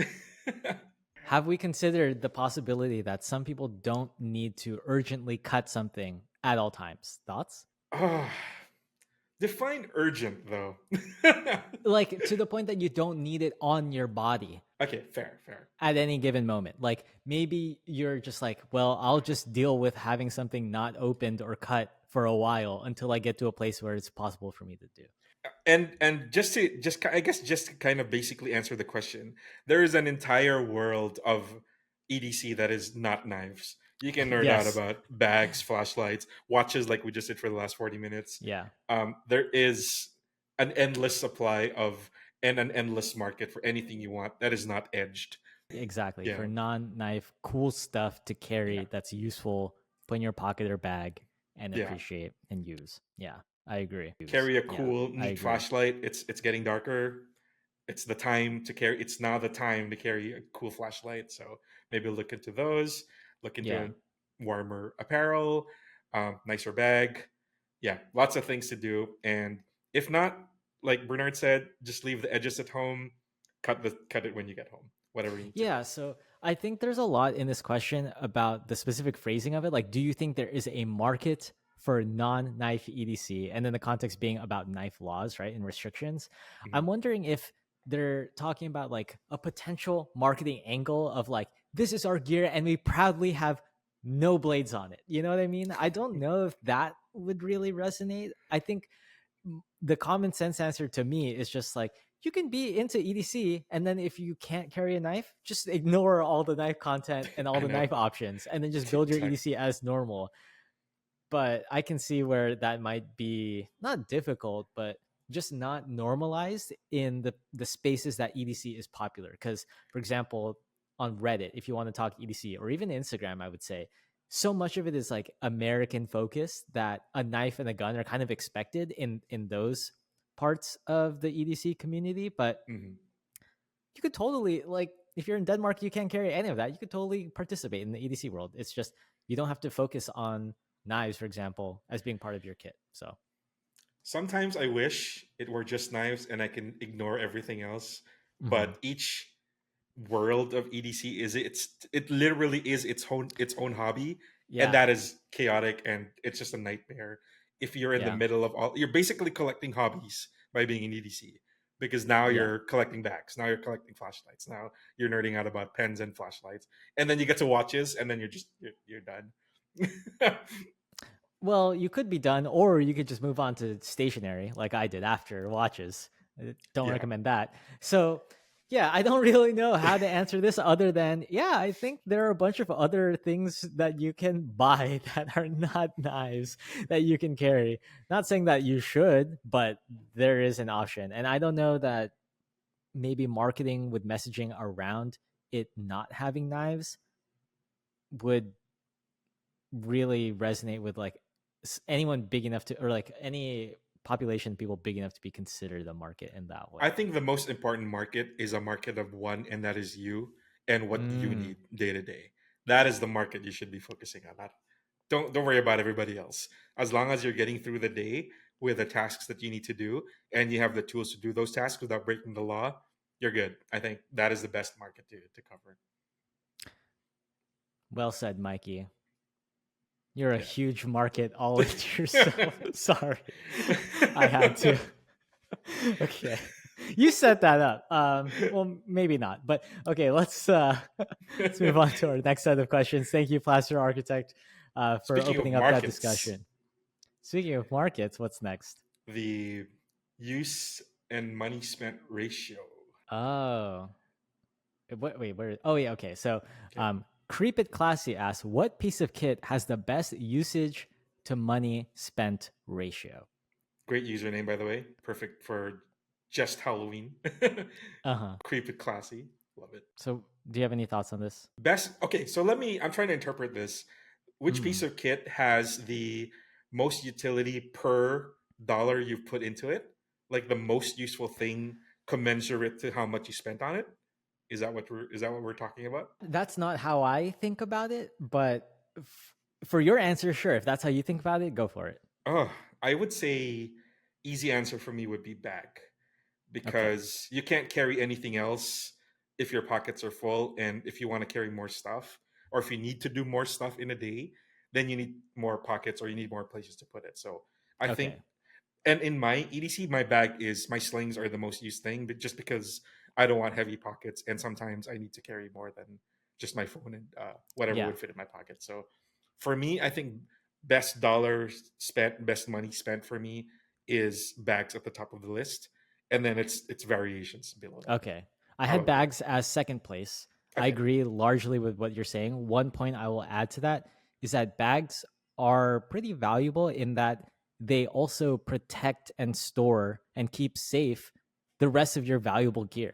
Have we considered the possibility that some people don't need to urgently cut something at all times? Thoughts? Define urgent though. Like to the point that you don't need it on your body. Okay, fair. At any given moment. Like maybe you're just like, well, I'll just deal with having something not opened or cut for a while until I get to a place where it's possible for me to do. And just to kind of basically answer the question, there is an entire world of EDC that is not knives. You can nerd out Yes. about bags, flashlights, watches, like we just did for the last 40 minutes. Yeah. There is an endless supply of and an endless market for anything you want that is not edged. Exactly. Yeah. For non-knife, cool stuff to carry that's useful, put in your pocket or bag and appreciate and use. Yeah, I agree. Carry a cool, neat agree. flashlight. It's getting darker. It's the time to carry. It's now the time to carry a cool flashlight. So maybe look into those. Look into warmer apparel, nicer bag. Yeah, lots of things to do. And if not, like Bernard said, just leave the edges at home. Cut it when you get home. Whatever you need. Yeah. So I think there's a lot in this question about the specific phrasing of it. Like, do you think there is a market for non-knife EDC? And then the context being about knife laws, right, and restrictions. Mm-hmm. I'm wondering if they're talking about like a potential marketing angle of like, this is our gear and we proudly have no blades on it. You know what I mean? I don't know if that would really resonate. I think the common sense answer to me is just like, you can be into EDC, and then if you can't carry a knife, just ignore all the knife content and all the knife options, and then just build your EDC as normal. But I can see where that might be not difficult, but just not normalized in the spaces that EDC is popular. Because, for example, on Reddit, if you want to talk EDC, or even Instagram, I would say, so much of it is like American focused that a knife and a gun are kind of expected in those parts of the EDC community. But you could totally, like, if you're in Denmark, you can't carry any of that. You could totally participate in the EDC world. It's just you don't have to focus on knives, for example, as being part of your kit. So Sometimes I wish it were just knives and I can ignore everything else. But each world of EDC it literally is its own hobby, and yeah, that is chaotic and it's just a nightmare. If you're in the yeah, middle of all, you're basically collecting hobbies by being in EDC because now yeah. you're collecting bags, now you're collecting flashlights, now you're nerding out about pens and flashlights, and then you get to watches, and then you're done. Well, you could be done, or you could just move on to stationary, like I did after watches. Don't Yeah. recommend that. So, yeah, I don't really know how to answer this other than, yeah, I think there are a bunch of other things that you can buy that are not knives that you can carry. Not saying that you should, but there is an option. And I don't know that maybe marketing with messaging around it not having knives would really resonate with like anyone big enough to, or like any population people big enough to be considered a market in that way. I think the most important market is a market of one, and that is you and what you Mm, need day to day. That is the market you should be focusing on. Don't worry about everybody else. As long as you're getting through the day with the tasks that you need to do, and you have the tools to do those tasks without breaking the law, you're good. I think that is the best market to cover. well said, Mikey. You're a Yeah. huge market all into yourself. Sorry, I had to. Okay, you set that up. Well, maybe not, but okay. Let's move on to our next set of questions. Thank you, Plaster Architect, for Speaking of opening up that markets, discussion. Speaking of markets, what's next? the use and money spent ratio. Oh, wait, where? Oh, yeah, okay. So, Okay. Creep It Classy asks, what piece of kit has the best usage to money spent ratio? Great username, by the way. Perfect for just Halloween. Uh huh. Creep it classy. Love it. So, do you have any thoughts on this? Best. Okay, so I'm trying to interpret this. Which piece Mm. of kit has the most utility per dollar you've put into it? Like the most useful thing commensurate to how much you spent on it? Is that what we're talking about? That's not how I think about it, but for your answer, sure. If that's how you think about it, go for it. Oh, I would say easy answer for me would be bag, Okay. because you can't carry anything else if your pockets are full, and if you want to carry more stuff, or if you need to do more stuff in a day, then you need more pockets or you need more places to put it. So I think, Okay. and in my EDC, my slings are the most used thing, but just because I don't want heavy pockets, and sometimes I need to carry more than just my phone and whatever Yeah. would fit in my pocket. So for me, I think best dollars spent, best money spent for me is bags at the top of the list, and then it's variations below that. Okay. I How had about you? bags as second place. I Okay. agree largely with what you're saying. One point I will add to that is that bags are pretty valuable in that they also protect and store and keep safe the rest of your valuable gear,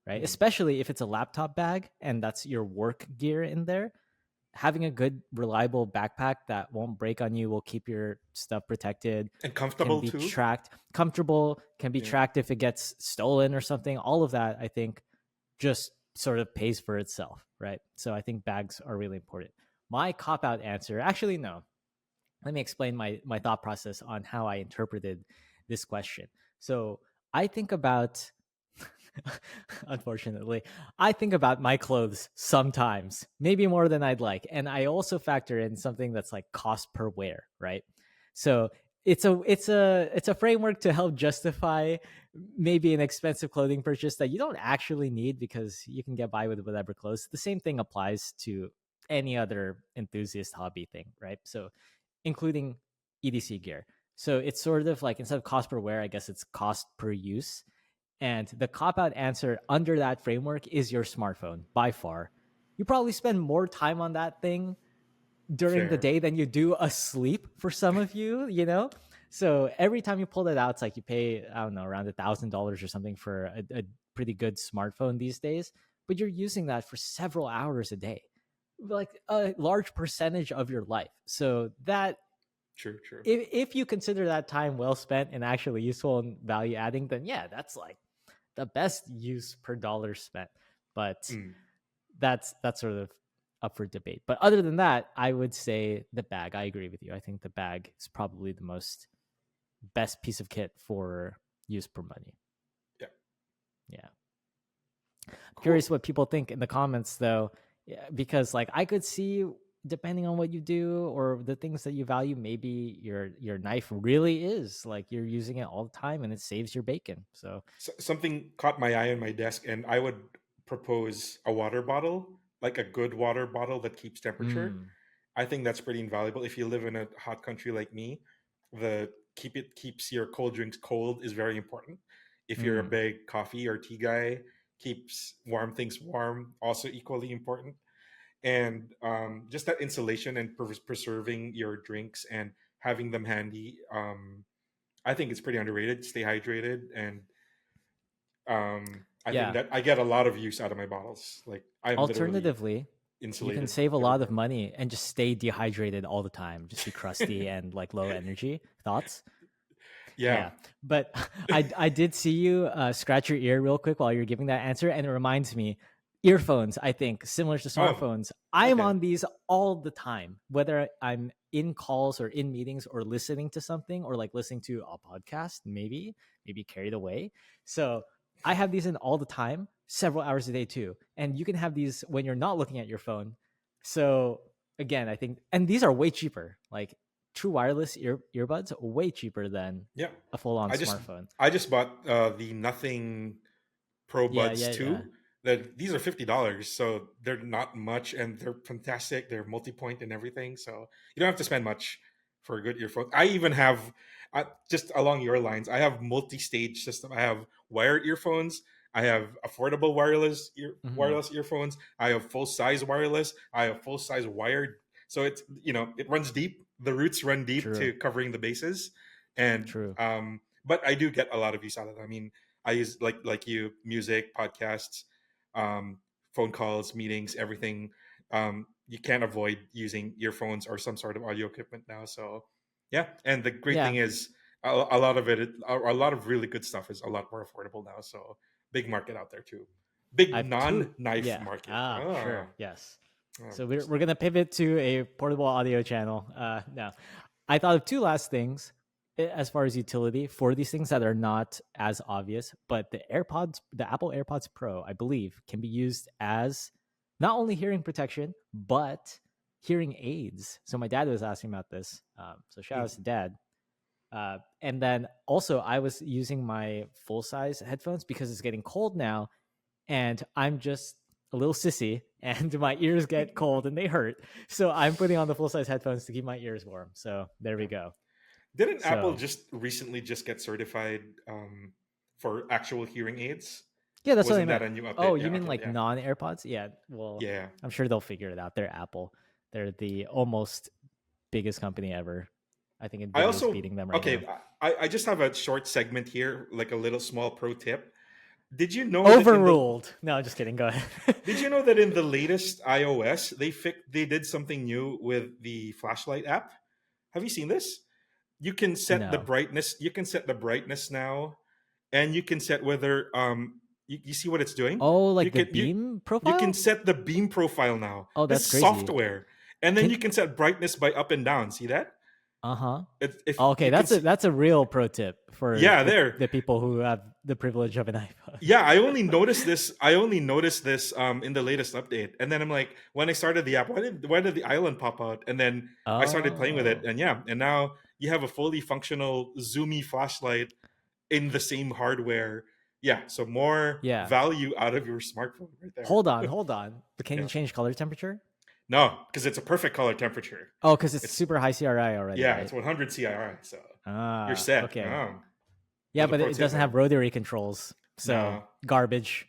right? Mm. Especially if it's a laptop bag and that's your work gear in there. Having a good, reliable backpack that won't break on you will keep your stuff protected, And can comfortable be too. tracked, comfortable, can be Yeah. tracked if it gets stolen or something. All of that, I think, just sort of pays for itself, right? So I think bags are really important. My cop out answer, actually, no. Let me explain my thought process on how I interpreted this question. So I think about, unfortunately, I think about my clothes sometimes, maybe more than I'd like. And I also factor in something that's like cost per wear, right? So it's a framework to help justify maybe an expensive clothing purchase that you don't actually need because you can get by with whatever clothes. The same thing applies to any other enthusiast hobby thing, right? So including EDC gear. So it's sort of like, instead of cost per wear, I guess it's cost per use. And the cop out answer under that framework is your smartphone by far. You probably spend more time on that thing during the Fair. day than you do asleep for some of you, you know? So every time you pull it out, it's like you pay, I don't know, around $1,000 or something for a pretty good smartphone these days, but you're using that for several hours a day, like a large percentage of your life. So that, True. True. if you consider that time well spent and actually useful and value adding, then yeah, that's like the best use per dollar spent. But Mm. that's sort of up for debate. But other than that, I would say the bag. I agree with you. I think the bag is probably the best piece of kit for use per money. Yeah. Yeah. Cool. Curious what people think in the comments though, because like I could see, depending on what you do or the things that you value, maybe your knife really is like you're using it all the time and it saves your bacon. So Something caught my eye on my desk, and I would propose a water bottle, like a good water bottle that keeps temperature. I think that's pretty invaluable. If you live in a hot country like me, the keeps your cold drinks cold is very important. If you're a big coffee or tea guy, keeps warm things warm, also equally important. And just that insulation and preserving your drinks and having them handy, I think it's pretty underrated. Stay hydrated, and I think yeah. that I get a lot of use out of my bottles. Like I'm literally Alternatively, you can insulated save a lot of everywhere. money and just stay dehydrated all the time, just be crusty and like low energy. Thoughts? Yeah. Yeah, but I did see you scratch your ear real quick while you're giving that answer, and it reminds me, earphones. I think similar to Oh, smartphones, I am okay. on these all the time, whether I'm in calls or in meetings or listening to something or like listening to a podcast, maybe carried away. So I have these in all the time, several hours a day too, and you can have these when you're not looking at your phone. So again, I think, and these are way cheaper. Like true wireless earbuds, way cheaper than Yeah. a full-on I just smartphone. I just bought the Nothing Pro Yeah, Buds yeah, yeah. 2. That these are $50, so they're not much, and they're fantastic. They're multi-point and everything, so you don't have to spend much for a good earphone. I even have, just along your lines, I have multi-stage system. I have wired earphones. I have affordable Mm-hmm. wireless earphones. I have full size wireless. I have full size wired. So it's, it runs deep. The roots run deep True, to covering the bases, and true. but I do get a lot of use out of it. I mean, I use like you, music, podcasts, um, phone calls, meetings, everything. You can't avoid using earphones or some sort of audio equipment now. So yeah, and the great Yeah, thing is a lot of it, a lot of really good stuff is a lot more affordable now. So big market out there too. Big I've two. non-knife Yeah. market. Ah, sure. Yes. So we're Just we're gonna pivot to a portable audio channel. No, I thought of two last things as far as utility for these things that are not as obvious, but the Apple AirPods Pro, I believe, can be used as not only hearing protection but hearing aids. So my dad was asking about this. So shout out to dad. And then also, I was using my full size headphones because it's getting cold now, and I'm just a little sissy, and my ears get cold and they hurt. So I'm putting on the full size headphones to keep my ears warm. So there we yeah. go. Didn't Apple So just recently just get certified for actual hearing aids? yeah, that's what I Wasn't that meant. a new update? Oh, you Yeah. mean Okay. like Yeah. non AirPods? Yeah. Well, Yeah. I'm sure they'll figure it out. They're Apple. They're the almost biggest company ever. I think I Nvidia's also beating them right now. okay. I just have a short segment here, like a little small pro tip. Did you know that in the Overruled. No, just kidding. Go ahead. Did you know that in the latest iOS they did something new with the flashlight app? Have you seen this? You can set the No. brightness. You can set the brightness now, and you can set whether you see what it's doing. Oh, You like the can beam you can profile? set the beam profile now. Oh, This that's is crazy. software, and then Can you can set brightness by up and down. See that? uh-huh. If Okay, you can see, that's a real pro tip for yeah, there. the people who have the privilege of an iPhone. Yeah, I only noticed this. I only noticed this in the latest update, and then I'm like, when I started the app, why did the island pop out? And then I started playing with it, Oh. and yeah, and now you have a fully functional zoomy flashlight in the same hardware. Yeah, so more Yeah. value out of your smartphone right there. Hold on. But can you Yeah, change color temperature? no, because it's a perfect color temperature. Oh, because it's It's super high CRI already, Yeah, right? it's 100 CII, so you're Ah, set. okay. Yeah, Another but pro it tip doesn't have there. rotary controls. So No, garbage.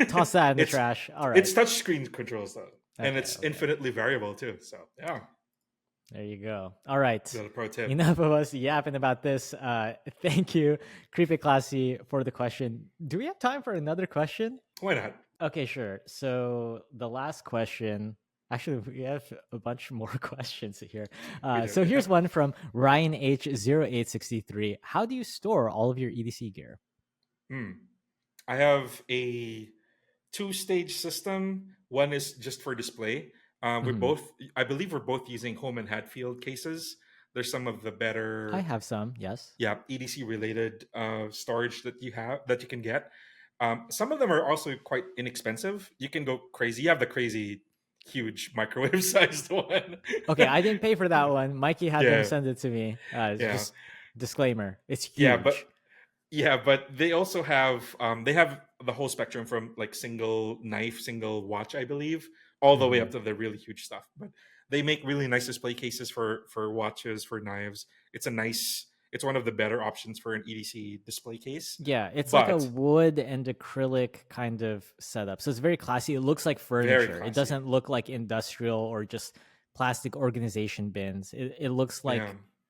Toss that in the it's trash. All it's right. touchscreen controls though, and Okay, it's okay. infinitely variable too. So yeah, There you go. All right. little pro tip. Enough of us yapping about this. Thank you, Creepy Classy, for the question. Do we have time for another question? Why not? Okay, sure. So the last question, actually, we have a bunch more questions here. We do. So Yeah. here's one from Ryan H0863. How do you store all of your EDC gear? I have a two-stage system One is just for display. We're Hmm. both, I believe, we're both using Home and Hatfield cases. There's some of the I better, have some, yes. yeah, EDC related storage that you can get. Some of them are also quite inexpensive. You can go crazy. You have the crazy, huge microwave sized one. Okay, I didn't pay for that one. Mikey had them Yeah, send it to me. yeah, Just disclaimer, it's yeah. But huge. yeah, but they also have they have the whole spectrum from like single knife, single watch, I believe, all the way Hmm. up to the really huge stuff. But they make really nice display cases for watches, for knives. It's one of the better options for an EDC display case. Yeah, it's like a But wood and acrylic kind of setup. So it's very classy. It looks like very furniture. It classy. doesn't look like industrial or just plastic organization bins. It looks Yeah.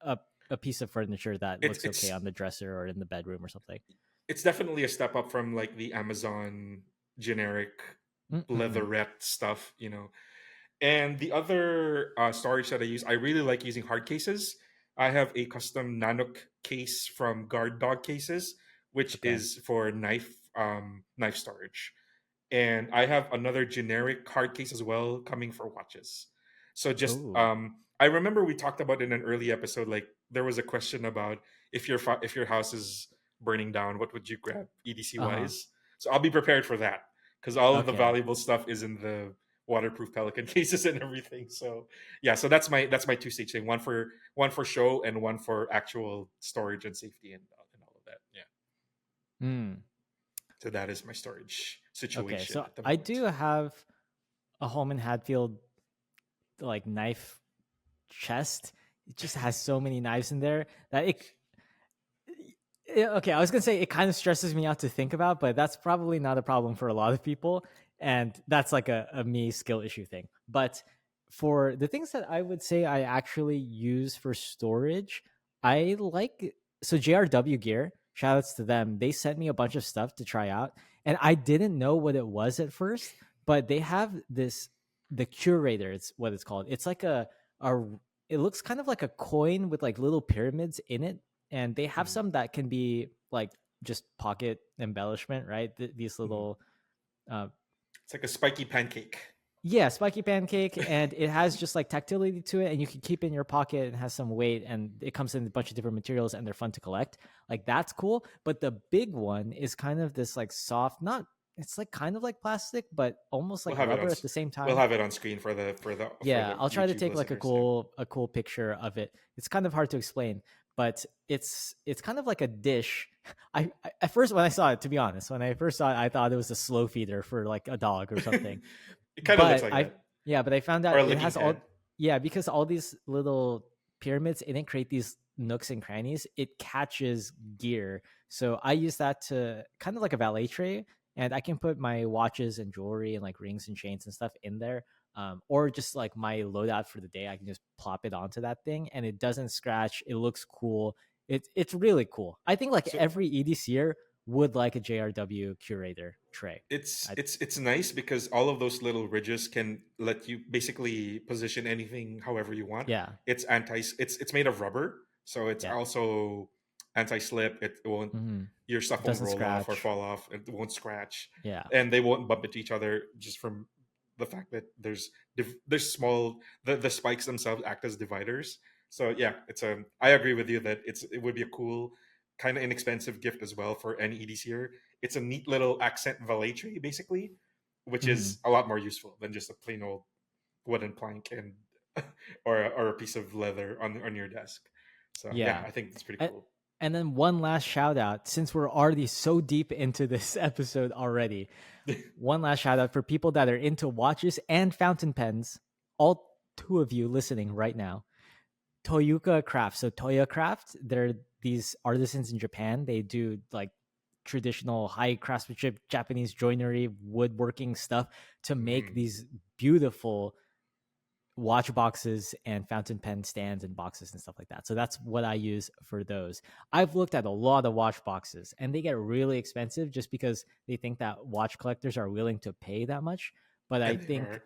like a piece of furniture that It's looks okay it's on the dresser or in the bedroom or something. it's definitely a step up from like the Amazon generic Mm-mm. leatherette stuff, And the other storage that I use, I really like using hard cases. I have a custom Nanook case from Guard Dog Cases, which Okay. is for knife storage. And I have another generic hard case as well coming for watches. So just Oh. I remember we talked about in an early episode, like there was a question about if your house is burning down, what would you grab EDC Uh-huh. wise? So I'll be prepared for that because all of the Okay. valuable stuff is in the waterproof Pelican cases and everything. So yeah, so that's my two-stage thing: one for show and one for actual storage and safety and all of that. Yeah. Hmm. So that is my storage Okay. situation So at the I do moment. have a Holman Hadfield like knife chest. It just has so many knives in there that okay, I was gonna say it kind of stresses me out to think about, but that's probably not a problem for a lot of people, and that's like a me skill issue thing. But for the things that I would say I actually use for storage, I like so JRW Gear. Shout outs to them. They sent me a bunch of stuff to try out, and I didn't know what it was at first, but they have the curator. It's what it's called. It's like a it looks kind of like a coin with like little pyramids in it, and they have Mhm, some that can be like just pocket embellishment, right? These mhm. little uh It's like a spiky pancake. yeah, spiky pancake, and it has just like tactility to it, and you can keep it in your pocket and has some weight, and it comes in a bunch of different materials, and they're fun to collect. Like that's cool. But the big one is kind of this like soft, not it's like kind of like plastic, but almost We'll like have it on. rubber at the same We'll time. have it on screen for the Yeah, I'll try to YouTube take like listeners. Yeah. a cool picture of it. It's kind of hard to explain, but it's kind of like a dish. I at first when I saw it, to be honest, when I first saw it, I thought it was a slow feeder for like a dog or something. It kind of looks But like I that, yeah, but I found or out a it licking has all pad. yeah, because all these little pyramids in it create these nooks and crannies, it catches gear. So I use that to kind of like a valet tray, and I can put my watches and jewelry and like rings and chains and stuff in there. Or just like my loadout for the day, I can just plop it onto that thing, and it doesn't scratch. It looks cool. It's really cool. I think like So every EDCer would like a JRW curator tray. it's I, it's it's nice because all of those little ridges can let you basically position anything however you want. yeah, It's made of rubber, so it's yeah. also anti-slip. It won't Mhm. Your stuff won't Doesn't roll off or scratch. fall off. It won't scratch, Yeah. and they won't bump into each other just from the fact that there's small the spikes themselves act as dividers. So yeah, I agree with you that it would be a cool kind of inexpensive gift as well for any EDCer. It's a neat little accent valet tree, basically, which Mhm. is a lot more useful than just a plain old wooden plank and or a piece of leather on your desk. So yeah, Yeah. I think that's pretty And, cool. and then one last shout out, since we're already so deep into this episode already. One last shout out for people that are into watches and fountain pens. All two of you listening right now. Toyuka Craft. So Toya Craft, they're these artisans in Japan. They do like traditional high craftsmanship Japanese joinery, woodworking stuff to make Mhm. these beautiful watch boxes and fountain pen stands and boxes and stuff like that. So that's what I use for those. I've looked at a lot of watch boxes and they get really expensive just because they think that watch collectors are willing to pay that much. But I And they think are.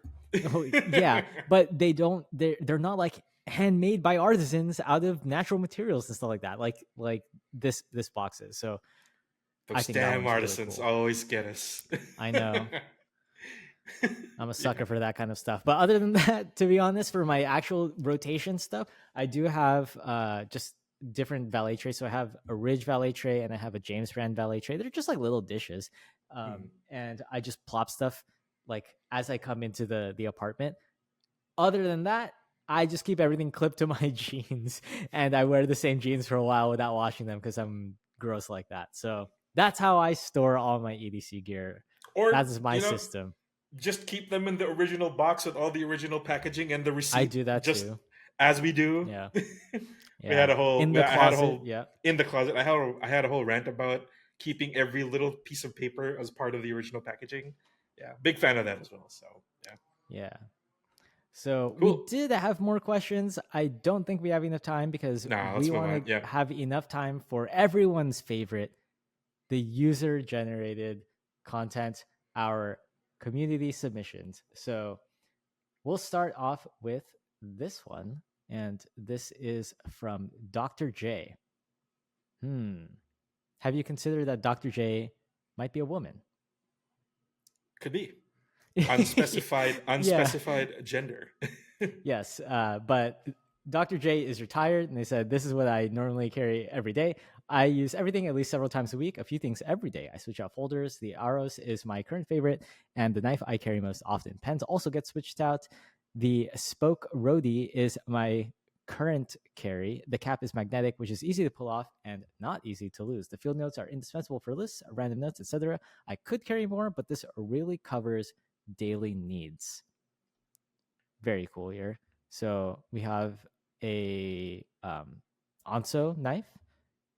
oh yeah, but they're not like handmade by artisans out of natural materials and stuff like that. Like this box is. So I Those think that damn one's really artisans cool. always get us. I know. I'm a Yeah. sucker for that kind of stuff. But other than that, to be honest, for my actual rotation stuff, I do have just different valet trays. So I have a Ridge valet tray and I have a James brand valet tray. They're just like little dishes. Mhm. And I just plop stuff like as I come into the apartment. Other than that, I just keep everything clipped to my jeans and I wear the same jeans for a while without washing them because I'm gross like that. So that's how I store all my EDC gear. Or, That's my system. just keep them in the original box with all the original packaging and the I receipt, do that just too. as we do. Yeah. We had Yeah. a whole, In the I had a closet. whole Yeah. in the closet. I had a whole rant about keeping every little piece of paper as part of the original packaging. Yeah, big fan of that as well. So yeah, Yeah. So we cool. did have more questions. I don't think we have enough time because Nah, we let's move want on. to Yeah, have enough time for everyone's favorite, the user generated content, our community submissions. So we'll start off with this one. And this is from Dr. J. Have you considered that Dr. J might be a woman? could be Yeah. unspecified gender. Yes, but Dr. J is retired, and they said, "This is what I normally carry every day. I use everything at least several times a week, a few things every day. I switch out folders. The Aros is my current favorite, and the knife I carry most often. Pens also get switched out. The spoke Roadie is my current carry. The cap is magnetic, which is easy to pull off and not easy to lose. The field notes are indispensable for lists, random notes, etc. I could carry more, but this really covers daily needs." Very cool here. So we have a Anso knife,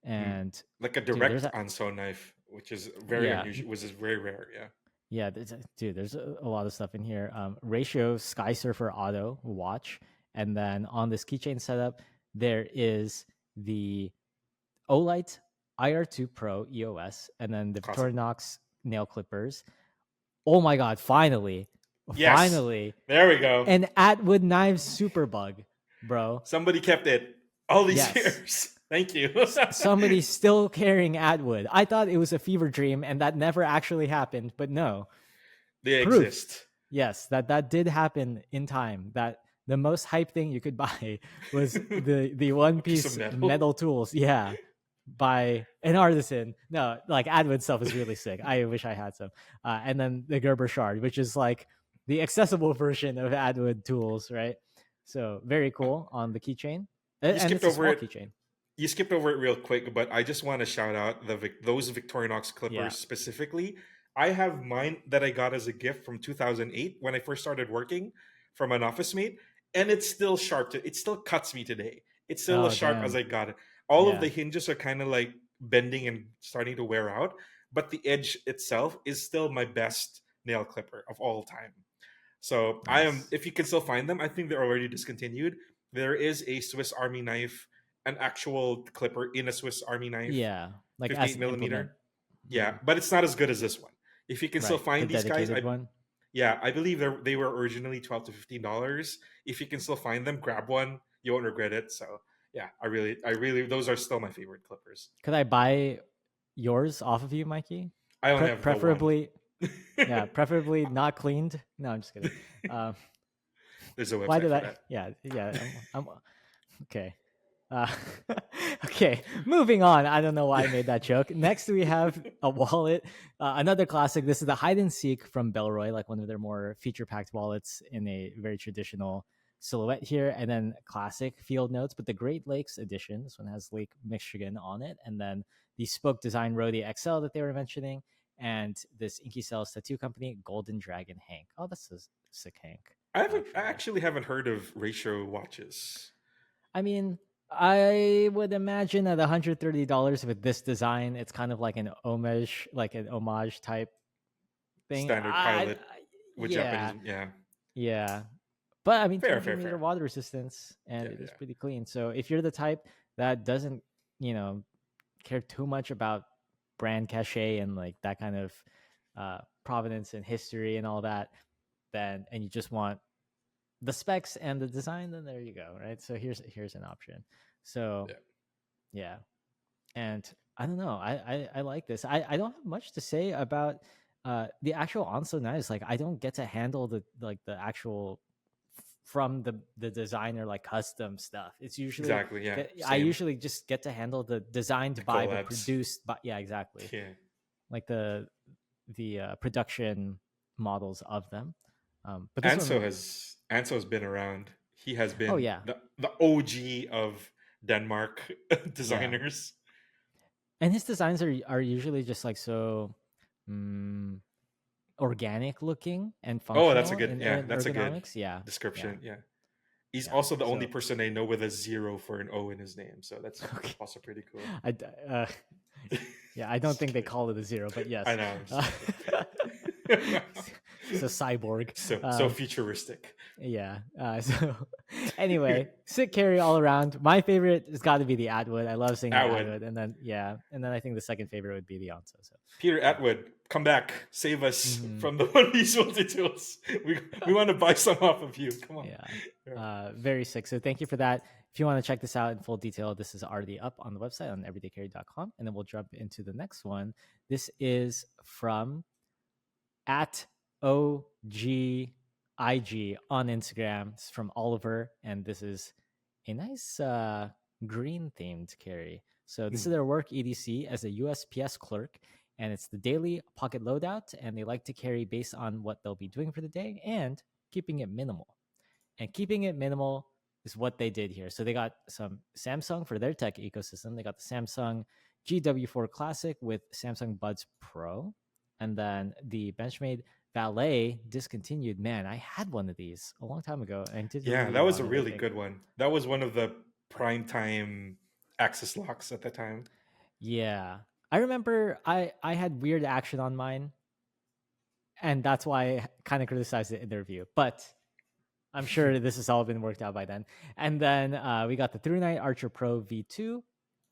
Hmm. and Like a dude, there's direct a anso knife, which is very yeah, unusual, which is very rare. Yeah. yeah, dude, there's a lot of stuff in here. Ratio Sky Surfer Auto watch, and then on this keychain setup, there is the Olight IR2 Pro EOS, and then the Classic. Victorinox nail clippers. Oh my god! Finally, Yes. finally, There we go. an Atwood Knives Super Bug, bro. Somebody kept it all these Yes. years. Thank you. Somebody's still carrying Atwood. I thought it was a fever dream and that never actually happened, but no. They Proof. exist. Yes, that did happen in time. That the most hype thing you could buy was the one A piece of piece metal. metal tools. Yeah. By an artisan. No, like Atwood stuff is really sick. I wish I had some. And then the Gerber shard, which is like the accessible version of Atwood tools, right? So very cool on the keychain. You And skipped it's a over small it. keychain. You skipped over it real quick, but I just want to shout out those Victorinox Yeah. clippers specifically. I have mine that I got as a gift from 2008 when I first started working from an office mate, and it's still sharp. It still cuts me today. It's still as Oh, sharp as damn. I got it. All of the Yeah. hinges are kind of like bending and starting to wear out, but the edge itself is still my best nail clipper of all time. So I am, Nice. if you can still find them, I think they're already discontinued. There is a Swiss Army knife, an actual clipper in a Swiss Army knife, Yeah. Like as 58 an implement. millimeter. Yeah. Yeah, but it's not as good as this one. If you can still Right. The find these guys, dedicated one. I believe they were originally $12 to $15. If you can still find them, grab one. You won't regret it. So yeah, I really, those are still my favorite clippers. Could I buy yours off of you, Mikey? I only have the one. Preferably, yeah, preferably not cleaned. No, I'm just kidding. Um, There's a why website did for I? that. Yeah, yeah. I'm okay. Uh, okay, moving on. I don't know why I made that joke. Next, we have a wallet, another classic. This is the hide and seek from Belroy, like one of their more feature packed wallets in a very traditional silhouette here. And then classic field notes, but the Great Lakes edition. This one has Lake Michigan on it. And then the spoke design Roadie XL that they were mentioning. And this Inky Cells tattoo company, Golden Dragon Hank. Oh, that's a sick Hank, I actually. actually haven't heard of ratio watches. I mean, I would imagine at $130 with this design, it's kind of like an homage, like an homage type thing. Standard pilot with Japanese. Yeah, Yeah, yeah. But I mean, fair, 200 fair, meter fair. water resistance, and Yeah, it is yeah. pretty clean. So if you're the type that doesn't, you know, care too much about brand cachet and like that kind of provenance and history and all that, then and you just want the specs and the design, then there you go, right? So here's an option. So Yeah. yeah, and I don't know, I like this. I don't have much to say about the actual Onso knives, like I don't get to handle the actual from the designer like custom stuff. It's usually Exactly. Yeah. I Same. usually just get to handle the designed The by but collabs. produced by, yeah, exactly, Yeah. like the production models of them. But this Anso one, has been around. He has oh been yeah, the OG of Denmark yeah, designers. and his designs are usually just like so mm, organic looking and Oh, that's a functional good, in yeah, that's a good ergonomics. Yeah, yeah, description. Yeah. He's yeah. also the only So person I know with a zero for an O in his name. So that's okay, also pretty cool. I yeah, I don't Just think they kidding. call it a zero, but I yes. know, I'm just Uh, joking. it's a cyborg. So futuristic. Yeah. So anyway, sick carry all around. My favorite has got to be the Atwood. I love seeing the Atwood. Atwood, and then yeah, and then I think the second favorite would be the Onso. So Peter yeah. Atwood, come back. Save us Mhm. from the One Piece multi-tools. We want to buy some off of you. Come on. Yeah. Yeah. Very sick. So thank you for that. If you want to check this out in full detail, this is already up on the website on everydaycarry.com. And then we'll jump into the next one. This is from at OGIG on Instagram. It's from Oliver. And this is a nice green themed carry. So this is Mm. their work EDC as a USPS clerk. And it's the daily pocket loadout. And they like to carry based on what they'll be doing for the day and keeping it minimal. And keeping it minimal is what they did here. So they got some Samsung for their tech ecosystem. They got the Samsung GW4 Classic with Samsung Buds Pro. And then the Benchmade Valet discontinued. Man, I had one of these a long time ago and didn't Yeah, really that was a want it, I really think. good one. That was one of the prime time access locks at the time. Yeah. I remember I had weird action on mine, and that's why I kind of criticized it in the review. But I'm sure this has all been worked out by then. And then we got the Through Night Archer Pro V2,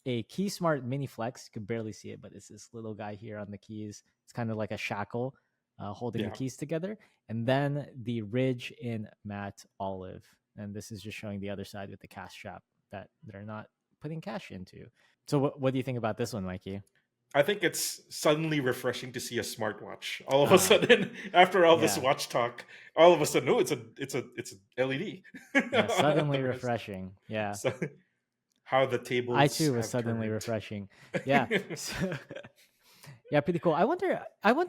a Key Smart Mini Flex. You can barely see it, but it's this little guy here on the keys. It's kind of like a shackle holding the Yeah. keys together. And then the Ridge in matte olive. And this is just showing the other side with the cash strap that they're not putting cash into. So what do you think about this one, Mikey? I think it's suddenly refreshing to see a smartwatch. All of a Uh, sudden, after all this yeah. watch talk, all of a sudden, no, it's a LED. Yeah, At suddenly the rest. refreshing. Yeah. So how the I tables too was have suddenly turned. refreshing. Yeah. So, yeah, pretty cool. I wonder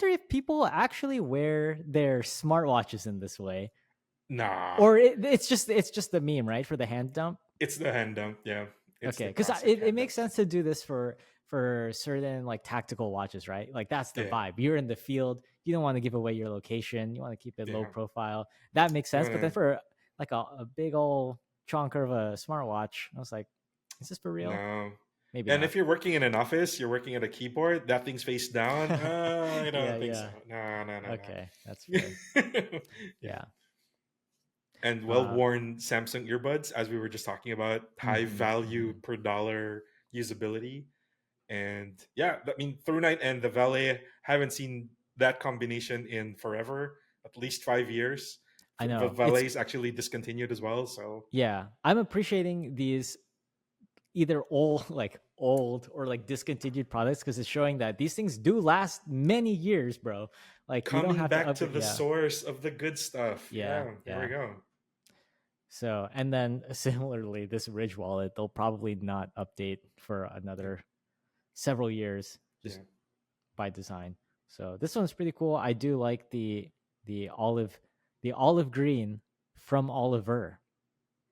if people actually wear their smartwatches in this way, Nah, or it's just the meme, right, for the hand dump. it's the hand dump. Yeah, it's Okay, the because classic it hand makes dump. sense to do this for certain like tactical watches, right? Like that's the Yeah, vibe. You're in the field, you don't want to give away your location, you want to keep it low yeah. profile. That makes You sense. But then wanna for like a big old chonker of a smartwatch, I was like, is this for real? no. Maybe And not. if you're working in an office, you're working at a keyboard, that thing's face down. I Yeah, don't think so. yeah. No, no, no, Okay, that's fair. no. Yeah. Yeah. And Uh, well-worn Samsung earbuds, as we were just talking about, high mhm, value mhm. per dollar usability. And yeah, I mean, Through Night and the Valet, haven't seen that combination in forever, at least 5 years. I The know. Valet It's is actually discontinued as well. So yeah. I'm appreciating these either old or like discontinued products because it's showing that these things do last many years, bro. Like you don't coming have to back to upgrade. the Yeah. source of the good stuff. Yeah. Yeah, there we Yeah. go. So, and then similarly, this Ridge wallet, they'll probably not update for Yeah. another several years just Yeah. by design. So this one's pretty cool. I do like the olive the olive green from Oliver.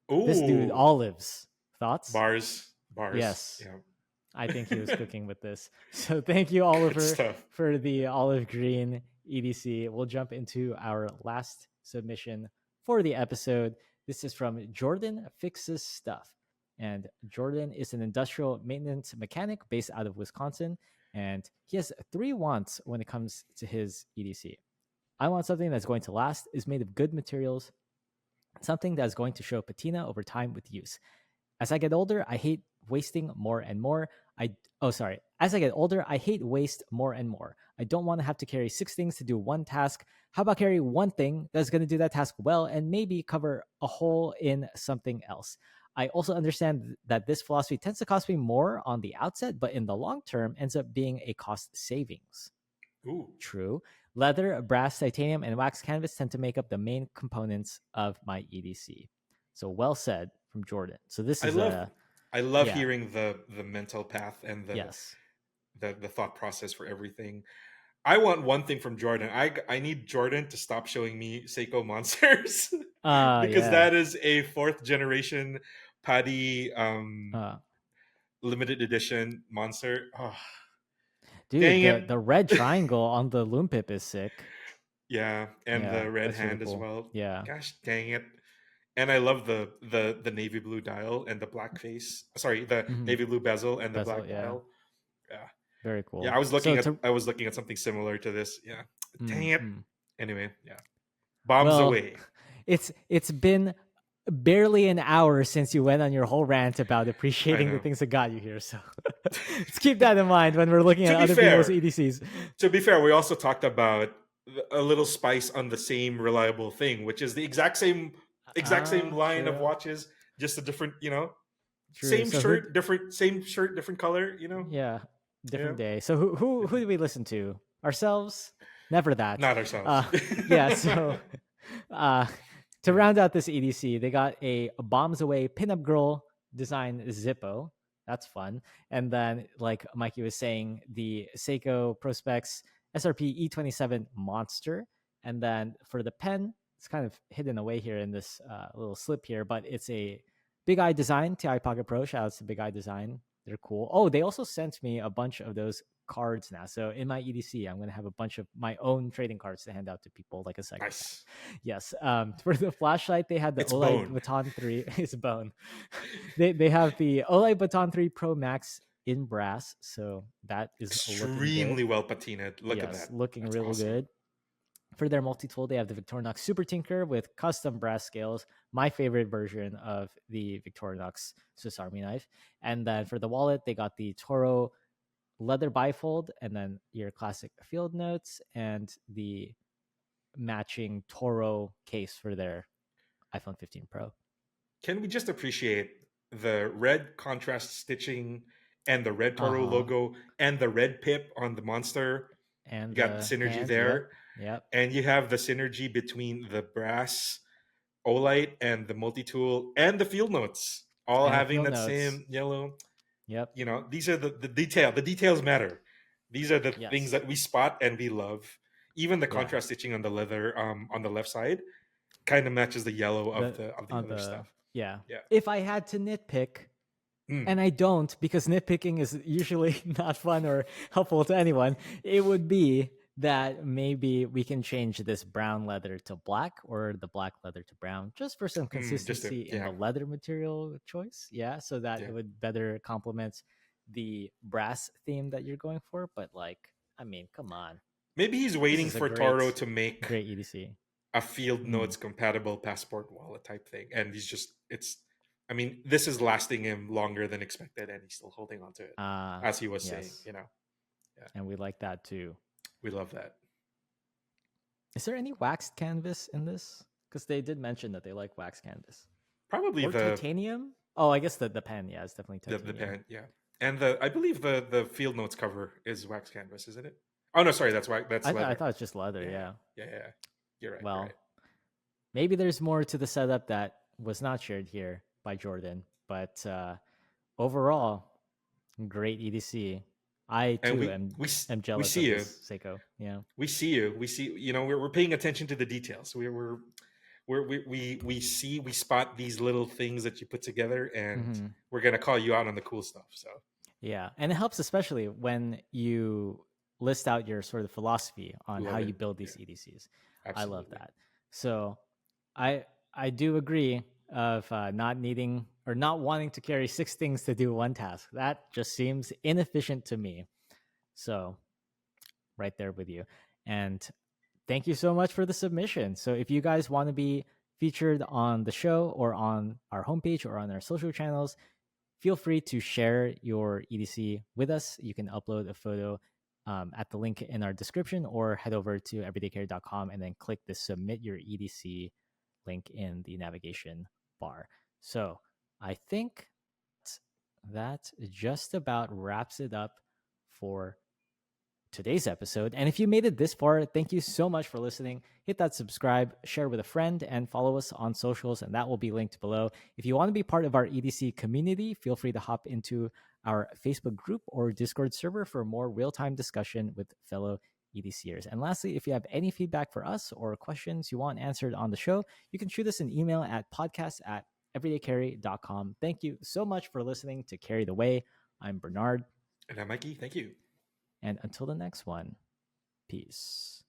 This dude Ooh, olives. Thoughts? bars. Yes. Yeah, I think he was cooking with this. So thank you, good Oliver, stuff. for the olive green EDC. We'll jump into our last submission for the episode. This is from Jordan Fixes Stuff. And Jordan is an industrial maintenance mechanic based out of Wisconsin. And he has three wants when it comes to his EDC. I want something that's going to last, is made of good materials, something that's going to show patina over time with use. As I get older, I hate wasting more and more. As I get older, I hate waste more and more. I don't want to have to carry 6 things to do one task. How about carry one thing that's going to do that task well and maybe cover a hole in something else? I also understand that this philosophy tends to cost me more on the outset, but in the long term ends up being a cost savings. Ooh. True. Leather, brass, titanium, and wax canvas tend to make up the main components of my EDC. So well said from Jordan. So this I is love a I love yeah, hearing the mental path and yes. the thought process for everything. I want one thing from Jordan. I need Jordan to stop showing me Seiko monsters because Yeah. that is a fourth generation Paddy Uh limited edition monster. Oh, dude, dang the it. the red triangle on the loom pip is sick. Yeah, and Yeah, the red that's really hand as cool. well. Yeah. Gosh dang it. And I love the navy blue dial and the black face. Sorry, the Hmm. navy blue bezel and the Bezel, black yeah. dial. Yeah. Very Yeah, cool. So to I was looking at something similar to this. Yeah. Dang it. mm. Anyway, yeah. Bombs Well, away. it's been barely an hour since you went on your whole rant about I appreciating the know. things that got you here. So let's keep that in mind when we're looking to at be other people's fair, EDCs. we also talked about a little spice on the same reliable thing, which is the exact same line of True. watches, just a different, True. So who same shirt, different color, yeah, Yeah. different day. So who do we listen to? Ourselves? Never that. Not Uh ourselves. yeah, so uh to Yeah. round out this EDC, they got a bombs away pinup girl design Zippo. That's fun. And then like Mikey was saying, the Seiko Prospex SRP E27 Monster. And then for the pen, it's kind of hidden away here in this little slip here, but it's a Big Eye Design TI Pocket Pro. Shout out to Big Eye Design. They're cool. Oh, they also sent me a bunch of those cards now. So in my EDC, I'm going to have a bunch of my own trading cards to hand out to people like a psychopath. Nice. Yes. For the flashlight, they had the It's Olay bone. Baton 3. It's bone. They have the Olay Baton 3 Pro Max in brass. So that is looking good. Extremely well patinaed. Look at Yes, that. looking That's real awesome. good. For their multi-tool, they have the Victorinox Super Tinker with custom brass scales, my favorite version of the Victorinox Swiss Army knife. And then for the wallet, they got the Toro leather bifold, and then your classic field notes, and the matching Toro case for their iPhone 15 Pro. Can we just appreciate the red contrast stitching and the red Toro Uh-huh. logo and the red pip on the monster? And You got the the synergy hands, yep. there. Yep. And you have the synergy between the brass Olight and the multi-tool and the field notes all And the having field that notes. same yellow. Yep. These are the detail. The details matter. These are the things Yes. that we spot and we love. Even the Yeah. contrast stitching on the leather on the left side kind of matches the yellow of The the on other the stuff. yeah. Yeah. If I had to nitpick, Mm. and I don't because nitpicking is usually not fun or helpful to anyone, it would be that maybe we can change this brown leather to black or the black leather to brown just for some Just a consistency in yeah. the leather material choice. Yeah, so that Yeah. it would better complement the brass theme that you're going for. But like, I mean, come on. Maybe he's This waiting is a for Toro to great make EDC. a field Mm. notes compatible passport wallet type thing. And he's just it's I mean, this is lasting him longer than expected and he's still holding on to it. As he was saying, Yes. Yeah. And we like that too. We love that. Is there any waxed canvas in this? Because they did mention that they like waxed canvas. Probably Or titanium? Oh, I guess the pen. Yeah, it's definitely the titanium. pen, yeah. And I believe the field notes cover is wax canvas, isn't it? Oh no, sorry, that's I leather. thought it's just leather. Yeah. Yeah. You're right. You're right. Well, maybe there's more to the setup that was not shared here by Jordan, but overall, great EDC. I And too am we jealous see of you. this Seiko. Yeah. We see you. We see. We're paying attention to the details. We spot these little things that you put together, and Mm-hmm. we're gonna call you out on the cool stuff. So Yeah, and it helps especially when you list out your sort of philosophy on how love you it. build Yeah, these EDCs. I love absolutely. that. So, I do agree of not needing or not wanting to carry six things to do one task. That just seems inefficient to me. So, right there with you. And thank you so much for the submission. So, if you guys want to be featured on the show or on our homepage or on our social channels, feel free to share your EDC with us. You can upload a photo at the link in our description or head over to everydaycarry.com and then click the submit your EDC link in the navigation bar. So I think that just about wraps it up for today's episode. And if you made it this far, thank you so much for listening. Hit that subscribe, share with a friend, and follow us on socials, and that will be linked below. If you want to be part of our EDC community, feel free to hop into our Facebook group or Discord server for more real-time discussion with fellow EDCers. And lastly, if you have any feedback for us or questions you want answered on the show, you can shoot us an email at podcast@everydaycarry.com. Thank you so much for listening to Carry the Way. I'm Bernard. And I'm Mikey. Thank you. And until the next one, peace.